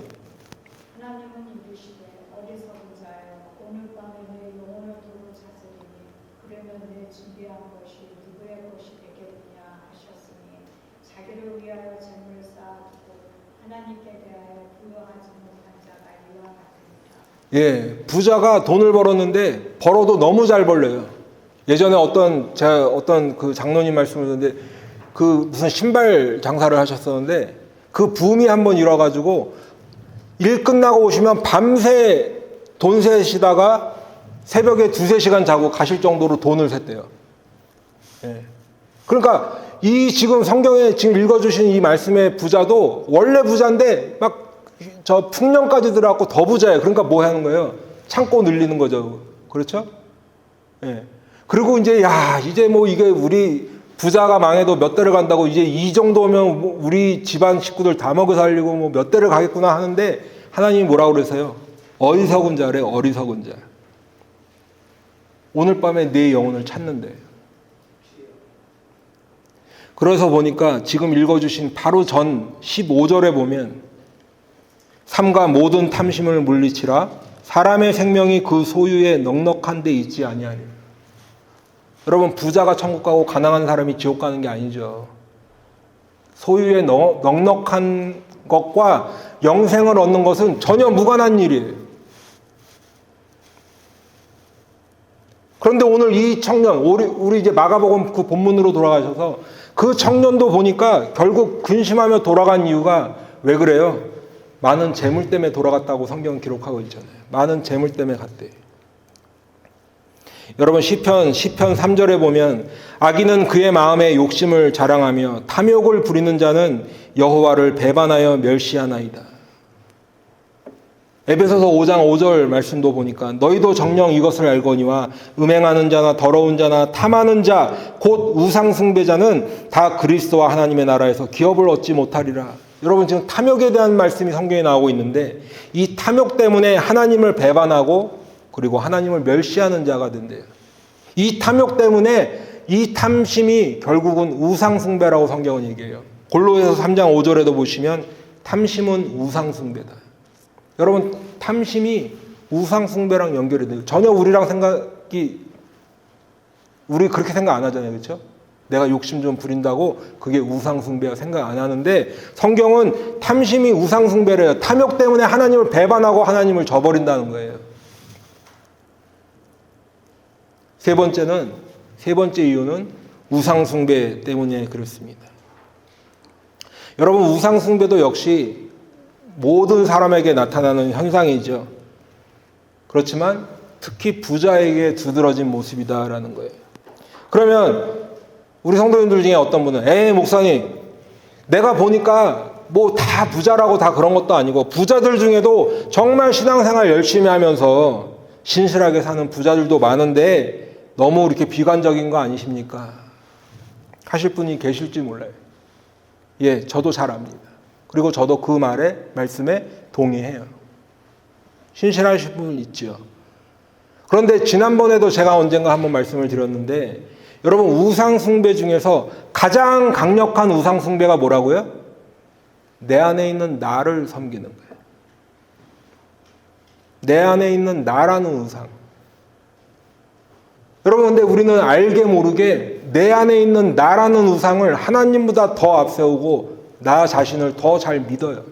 하나님은 이르시되 어리석은 자여 오늘 밤에 내 영혼을 두고 자으리니 그러면 내 준비한 것이 누구의 것이 되겠느냐 하셨으니 자기를 위하여 재물을 쌓아두고 하나님께 대하여 부여하지 못한 자가 이와 같으니라. 예, 부자가 돈을 벌었는데 벌어도 너무 잘 벌려요. 예전에 어떤 그 장로님 말씀을 듣는데 그 무슨 신발 장사를 하셨었는데 그 붐이 한번 일어가지고 일 끝나고 오시면 밤새 돈 세시다가 새벽에 2-3시간 자고 가실 정도로 돈을 샜대요. 예. 그러니까 이 지금 성경에 지금 읽어주신 이 말씀의 부자도 원래 부자인데 막 저 풍년까지 들어갖고 더 부자예요. 그러니까 뭐 하는 거예요? 참고 늘리는 거죠. 그렇죠? 예. 그리고 이제 이제 뭐 이게 우리 부자가 망해도 몇 대를 간다고 이제 이 정도면 뭐 우리 집안 식구들 다 먹여 살리고 뭐 몇 대를 가겠구나 하는데 하나님이 뭐라고 그러세요? 어리석은 자래, 어리석은 자. 오늘 밤에 내 영혼을 찾는데. 그래서 보니까 지금 읽어주신 바로 전 15절에 보면 삼가 모든 탐심을 물리치라 사람의 생명이 그 소유에 넉넉한 데 있지 아니하니. 여러분 부자가 천국 가고 가난한 사람이 지옥 가는 게 아니죠. 소유에 넉넉한 것과 영생을 얻는 것은 전혀 무관한 일이에요. 그런데 오늘 이 청년, 우리 이제 마가복음 그 본문으로 돌아가셔서 그 청년도 보니까 결국 근심하며 돌아간 이유가 왜 그래요? 많은 재물 때문에 돌아갔다고 성경은 기록하고 있잖아요. 많은 재물 때문에 갔대. 여러분 시편 3절에 보면 악인은 그의 마음에 욕심을 자랑하며 탐욕을 부리는 자는 여호와를 배반하여 멸시하나이다. 에베소서 5장 5절 말씀도 보니까 너희도 정녕 이것을 알거니와 음행하는 자나 더러운 자나 탐하는 자 곧 우상 숭배자는 다 그리스도와 하나님의 나라에서 기업을 얻지 못하리라. 여러분 지금 탐욕에 대한 말씀이 성경에 나오고 있는데 이 탐욕 때문에 하나님을 배반하고 그리고 하나님을 멸시하는 자가 된대요. 이 탐욕 때문에 이 탐심이 결국은 우상 숭배라고 성경은 얘기해요. 골로새서 3장 5절에도 보시면 탐심은 우상 숭배다. 여러분 탐심이 우상 숭배랑 연결이 돼요. 전혀 우리랑 우리 그렇게 생각 안 하잖아요. 그렇죠? 내가 욕심 좀 부린다고 그게 우상 숭배야 생각 안 하는데 성경은 탐심이 우상 숭배래요. 탐욕 때문에 하나님을 배반하고 하나님을 저버린다는 거예요. 세 번째 이유는 우상 숭배 때문에 그렇습니다. 여러분 우상 숭배도 역시 모든 사람에게 나타나는 현상이죠. 그렇지만 특히 부자에게 두드러진 모습이다라는 거예요. 그러면 우리 성도님들 중에 어떤 분은 목사님 내가 보니까 뭐 다 부자라고 다 그런 것도 아니고 부자들 중에도 정말 신앙생활 열심히 하면서 신실하게 사는 부자들도 많은데 너무 이렇게 비관적인 거 아니십니까? 하실 분이 계실지 몰라요. 예, 저도 잘 압니다. 그리고 저도 그 말씀에 동의해요. 신실하실 분 있죠. 그런데 지난번에도 제가 언젠가 한번 말씀을 드렸는데 여러분 우상 숭배 중에서 가장 강력한 우상 숭배가 뭐라고요? 내 안에 있는 나를 섬기는 거예요. 내 안에 있는 나라는 우상. 여러분, 근데 우리는 알게 모르게 내 안에 있는 나라는 우상을 하나님보다 더 앞세우고 나 자신을 더 잘 믿어요.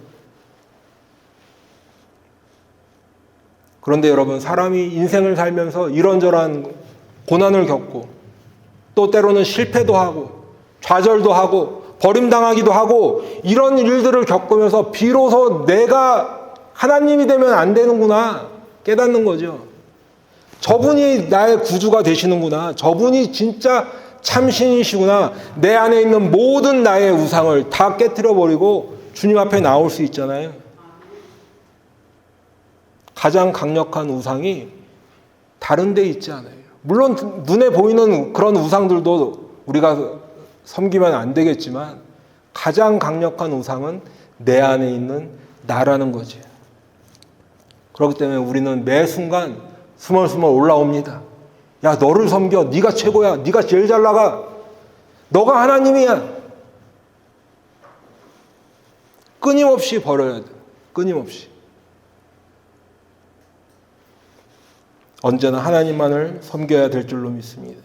그런데 여러분, 사람이 인생을 살면서 이런저런 고난을 겪고 또 때로는 실패도 하고 좌절도 하고 버림당하기도 하고 이런 일들을 겪으면서 비로소 내가 하나님이 되면 안 되는구나 깨닫는 거죠. 저분이 나의 구주가 되시는구나. 저분이 진짜 참신이시구나. 내 안에 있는 모든 나의 우상을 다 깨트려버리고 주님 앞에 나올 수 있잖아요. 가장 강력한 우상이 다른 데 있지 않아요. 물론 눈에 보이는 그런 우상들도 우리가 섬기면 안 되겠지만 가장 강력한 우상은 내 안에 있는 나라는 거지. 그렇기 때문에 우리는 매 순간 스멀스멀 올라옵니다. 야, 너를 섬겨. 네가 최고야. 네가 제일 잘 나가. 너가 하나님이야. 끊임없이 벌어야 돼. 끊임없이. 언제나 하나님만을 섬겨야 될 줄로 믿습니다.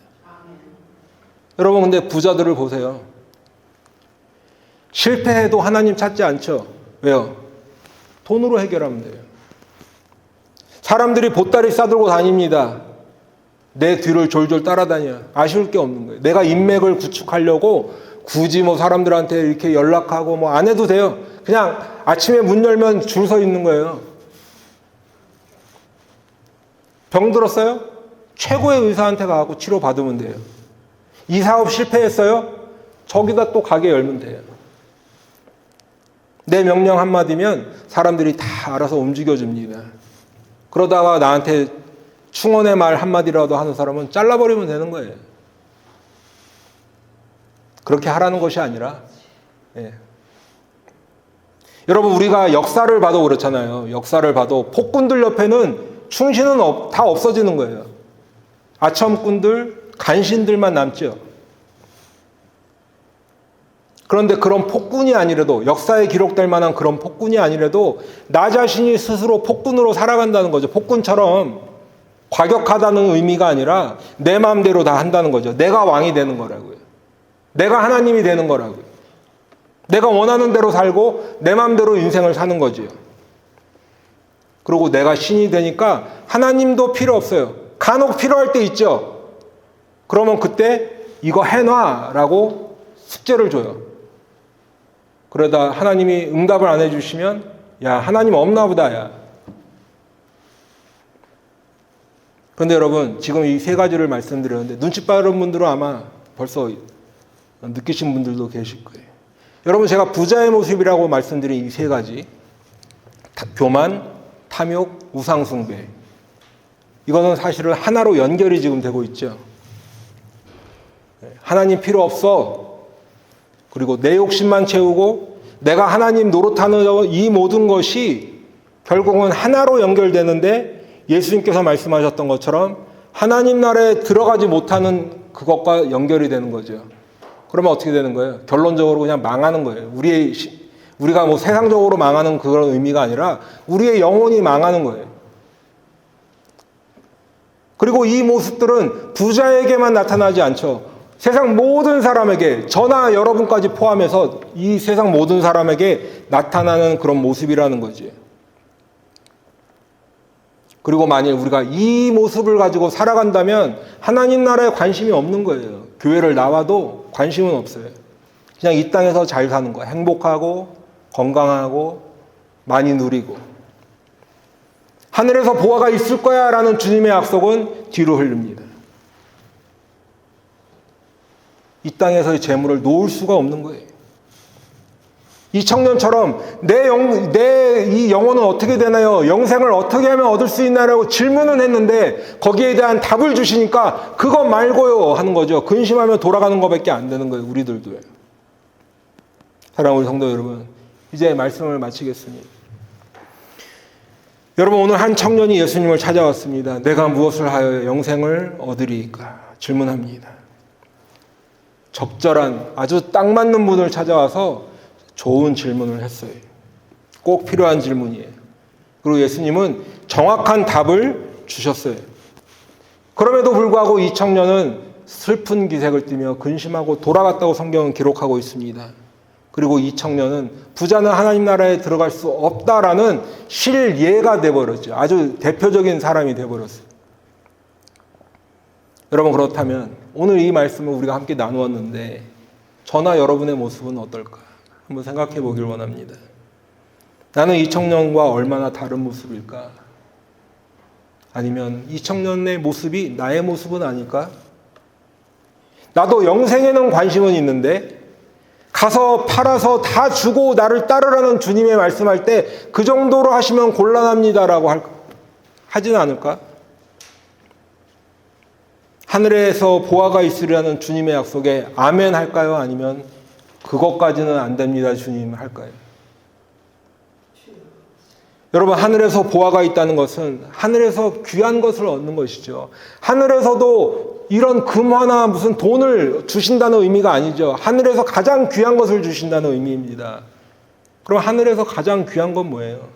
여러분, 근데 부자들을 보세요. 실패해도 하나님 찾지 않죠. 왜요? 돈으로 해결하면 돼요. 사람들이 보따리 싸들고 다닙니다. 내 뒤를 졸졸 따라다녀. 아쉬울 게 없는 거예요. 내가 인맥을 구축하려고 굳이 뭐 사람들한테 이렇게 연락하고 뭐 안 해도 돼요. 그냥 아침에 문 열면 줄 서 있는 거예요. 병 들었어요? 최고의 의사한테 가고 치료 받으면 돼요. 이 사업 실패했어요? 저기다 또 가게 열면 돼요. 내 명령 한마디면 사람들이 다 알아서 움직여줍니다. 그러다가 나한테 충언의 말 한마디라도 하는 사람은 잘라버리면 되는 거예요. 그렇게 하라는 것이 아니라, 예. 여러분, 우리가 역사를 봐도 그렇잖아요. 역사를 봐도 폭군들 옆에는 충신은 다 없어지는 거예요. 아첨꾼들, 간신들만 남죠. 그런데 그런 폭군이 아니라도, 역사에 기록될 만한 그런 폭군이 아니라도 나 자신이 스스로 폭군으로 살아간다는 거죠. 폭군처럼 과격하다는 의미가 아니라 내 마음대로 다 한다는 거죠. 내가 왕이 되는 거라고요. 내가 하나님이 되는 거라고요. 내가 원하는 대로 살고 내 마음대로 인생을 사는 거지요. 그리고 내가 신이 되니까 하나님도 필요 없어요. 간혹 필요할 때 있죠. 그러면 그때 이거 해놔라고 숙제를 줘요. 그러다 하나님이 응답을 안 해주시면 야, 하나님 없나 보다, 야. 그런데 여러분, 지금 이 세 가지를 말씀드렸는데 눈치 빠른 분들은 아마 벌써 느끼신 분들도 계실 거예요. 여러분, 제가 부자의 모습이라고 말씀드린 이 세 가지, 교만, 탐욕, 우상숭배, 이거는 사실은 하나로 연결이 지금 되고 있죠. 하나님 필요 없어. 그리고 내 욕심만 채우고 내가 하나님 노릇하는 이 모든 것이 결국은 하나로 연결되는데 예수님께서 말씀하셨던 것처럼 하나님 나라에 들어가지 못하는 그것과 연결이 되는 거죠. 그러면 어떻게 되는 거예요? 결론적으로 그냥 망하는 거예요. 우리가 뭐 세상적으로 망하는 그런 의미가 아니라 우리의 영혼이 망하는 거예요. 그리고 이 모습들은 부자에게만 나타나지 않죠. 세상 모든 사람에게, 저나 여러분까지 포함해서 이 세상 모든 사람에게 나타나는 그런 모습이라는 거지. 그리고 만일 우리가 이 모습을 가지고 살아간다면 하나님 나라에 관심이 없는 거예요. 교회를 나와도 관심은 없어요. 그냥 이 땅에서 잘 사는 거예요. 행복하고 건강하고 많이 누리고. 하늘에서 보화가 있을 거야 라는 주님의 약속은 뒤로 흘립니다. 이 땅에서의 재물을 놓을 수가 없는 거예요. 이 청년처럼 내 이 영혼은 어떻게 되나요? 영생을 어떻게 하면 얻을 수 있나라고 질문은 했는데 거기에 대한 답을 주시니까 그거 말고요 하는 거죠. 근심하며 돌아가는 것밖에 안 되는 거예요. 우리들도요. 사랑하는 우리 성도 여러분, 이제 말씀을 마치겠습니다. 여러분, 오늘 한 청년이 예수님을 찾아왔습니다. 내가 무엇을 하여 영생을 얻으리까? 질문합니다. 적절한, 아주 딱 맞는 분을 찾아와서 좋은 질문을 했어요. 꼭 필요한 질문이에요. 그리고 예수님은 정확한 답을 주셨어요. 그럼에도 불구하고 이 청년은 슬픈 기색을 띠며 근심하고 돌아갔다고 성경은 기록하고 있습니다. 그리고 이 청년은 부자는 하나님 나라에 들어갈 수 없다라는 실예가 돼버렸죠. 아주 대표적인 사람이 돼버렸어요. 여러분, 그렇다면 오늘 이 말씀을 우리가 함께 나누었는데 저나 여러분의 모습은 어떨까? 한번 생각해 보길 원합니다. 나는 이 청년과 얼마나 다른 모습일까? 아니면 이 청년의 모습이 나의 모습은 아닐까? 나도 영생에는 관심은 있는데 가서 팔아서 다 주고 나를 따르라는 주님의 말씀할 때 그 정도로 하시면 곤란합니다라고 하진 않을까? 하늘에서 보화가 있으리라는 주님의 약속에 아멘 할까요? 아니면 그것까지는 안 됩니다 주님 할까요? 여러분, 하늘에서 보화가 있다는 것은 하늘에서 귀한 것을 얻는 것이죠. 하늘에서도 이런 금화나 무슨 돈을 주신다는 의미가 아니죠. 하늘에서 가장 귀한 것을 주신다는 의미입니다. 그럼 하늘에서 가장 귀한 건 뭐예요?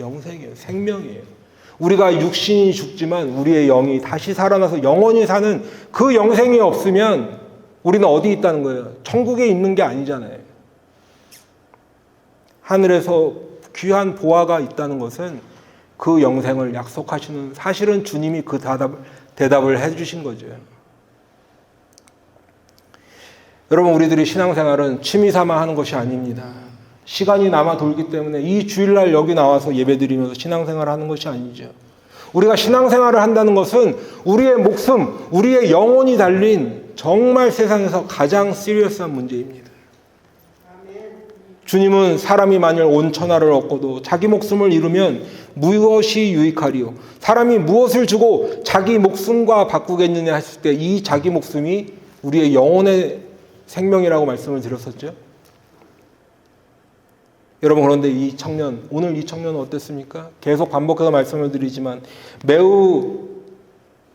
영생이에요. 생명이에요. 우리가 육신이 죽지만 우리의 영이 다시 살아나서 영원히 사는 그 영생이 없으면 우리는 어디 있다는 거예요? 천국에 있는 게 아니잖아요. 하늘에서 귀한 보화가 있다는 것은 그 영생을 약속하시는, 사실은 주님이 그 대답을 해주신 거죠. 여러분, 우리들이 신앙생활은 취미삼아 하는 것이 아닙니다. 시간이 남아 돌기 때문에 이 주일날 여기 나와서 예배드리면서 신앙생활을 하는 것이 아니죠. 우리가 신앙생활을 한다는 것은 우리의 목숨, 우리의 영혼이 달린 정말 세상에서 가장 시리어스한 문제입니다. 주님은 사람이 만일 온 천하를 얻고도 자기 목숨을 잃으면 무엇이 유익하리요? 사람이 무엇을 주고 자기 목숨과 바꾸겠느냐 했을 때 이 자기 목숨이 우리의 영혼의 생명이라고 말씀을 드렸었죠. 여러분, 그런데 이 청년, 오늘 이 청년은 어땠습니까? 계속 반복해서 말씀을 드리지만 매우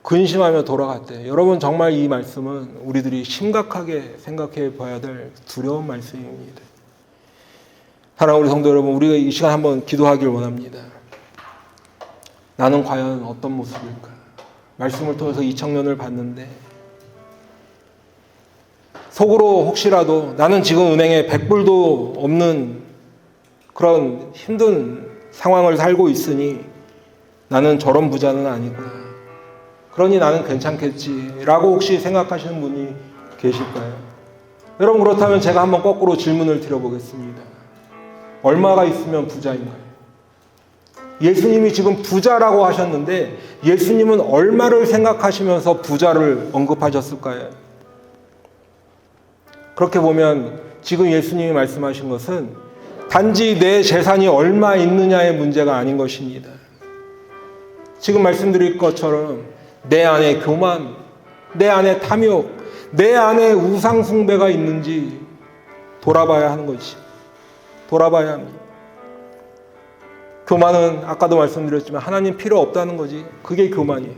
근심하며 돌아갔대요. 여러분, 정말 이 말씀은 우리들이 심각하게 생각해 봐야 될 두려운 말씀입니다. 사랑하는 우리 성도 여러분, 우리가 이 시간 한번 기도하길 원합니다. 나는 과연 어떤 모습일까? 말씀을 통해서 이 청년을 봤는데 속으로 혹시라도 나는 지금 은행에 100불도 없는 그런 힘든 상황을 살고 있으니 나는 저런 부자는 아니구나. 그러니 나는 괜찮겠지라고 혹시 생각하시는 분이 계실까요? 여러분, 그렇다면 제가 한번 거꾸로 질문을 드려보겠습니다. 얼마가 있으면 부자인가요? 예수님이 지금 부자라고 하셨는데 예수님은 얼마를 생각하시면서 부자를 언급하셨을까요? 그렇게 보면 지금 예수님이 말씀하신 것은 단지 내 재산이 얼마 있느냐의 문제가 아닌 것입니다. 지금 말씀드릴 것처럼 내 안에 교만, 내 안에 탐욕, 내 안에 우상 숭배가 있는지 돌아봐야 하는 것이, 돌아봐야 합니다. 교만은 아까도 말씀드렸지만 하나님 필요 없다는 거지. 그게 교만이에요.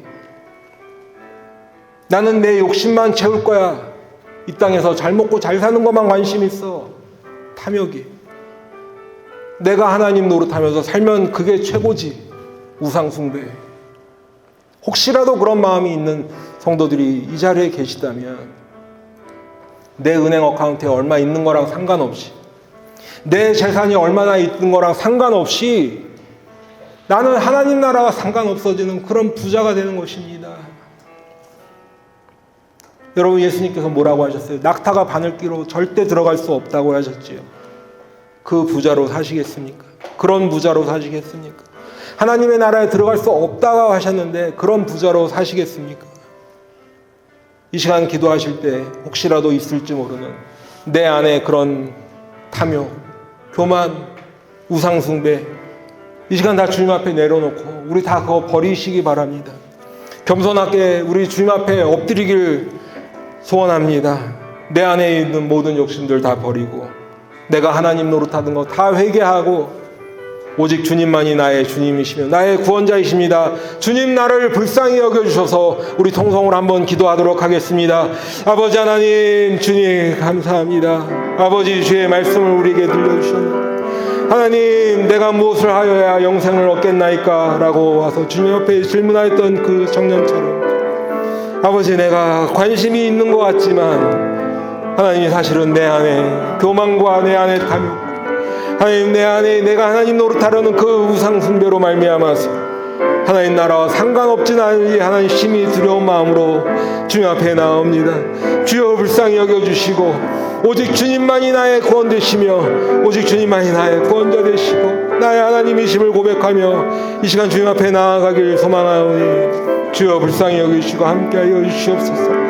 나는 내 욕심만 채울 거야. 이 땅에서 잘 먹고 잘 사는 것만 관심 있어. 탐욕이. 내가 하나님 노릇하면서 살면 그게 최고지. 우상 숭배. 혹시라도 그런 마음이 있는 성도들이 이 자리에 계시다면 내 은행 어카운트에 얼마 있는 거랑 상관없이, 내 재산이 얼마나 있는 거랑 상관없이 나는 하나님 나라와 상관없어지는 그런 부자가 되는 것입니다. 여러분, 예수님께서 뭐라고 하셨어요? 낙타가 바늘귀로 절대 들어갈 수 없다고 하셨지요. 그 부자로 사시겠습니까? 그런 부자로 사시겠습니까? 하나님의 나라에 들어갈 수 없다고 하셨는데 그런 부자로 사시겠습니까? 이 시간 기도하실 때 혹시라도 있을지 모르는 내 안에 그런 탐욕, 교만, 우상 숭배, 이 시간 다 주님 앞에 내려놓고 우리 다 그거 버리시기 바랍니다. 겸손하게 우리 주님 앞에 엎드리길 소원합니다. 내 안에 있는 모든 욕심들 다 버리고 내가 하나님 노릇하는 거 다 회개하고 오직 주님만이 나의 주님이시며 나의 구원자이십니다. 주님 나를 불쌍히 여겨주셔서 우리 통성으로 한번 기도하도록 하겠습니다. 아버지 하나님, 주님 감사합니다. 아버지, 주의 말씀을 우리에게 들려주셨습니다. 하나님, 내가 무엇을 하여야 영생을 얻겠나이까? 라고 와서 주님 앞에 질문하였던 그 청년처럼, 아버지, 내가 관심이 있는 것 같지만 하나님, 사실은 내 안에 교만과 내 안에 탐욕, 하나님, 내 안에 내가 하나님 노릇하려는 그 우상 숭배로 말미암아서 하나님 나라와 상관없진 않으니 하나님 심히 두려운 마음으로 주님 앞에 나옵니다. 주여, 불쌍히 여겨주시고 오직 주님만이 나의 구원 되시며 오직 주님만이 나의 구원자 되시고 나의 하나님이심을 고백하며 이 시간 주님 앞에 나아가길 소망하오니 주여, 불쌍히 여기시고 함께하여 주시옵소서.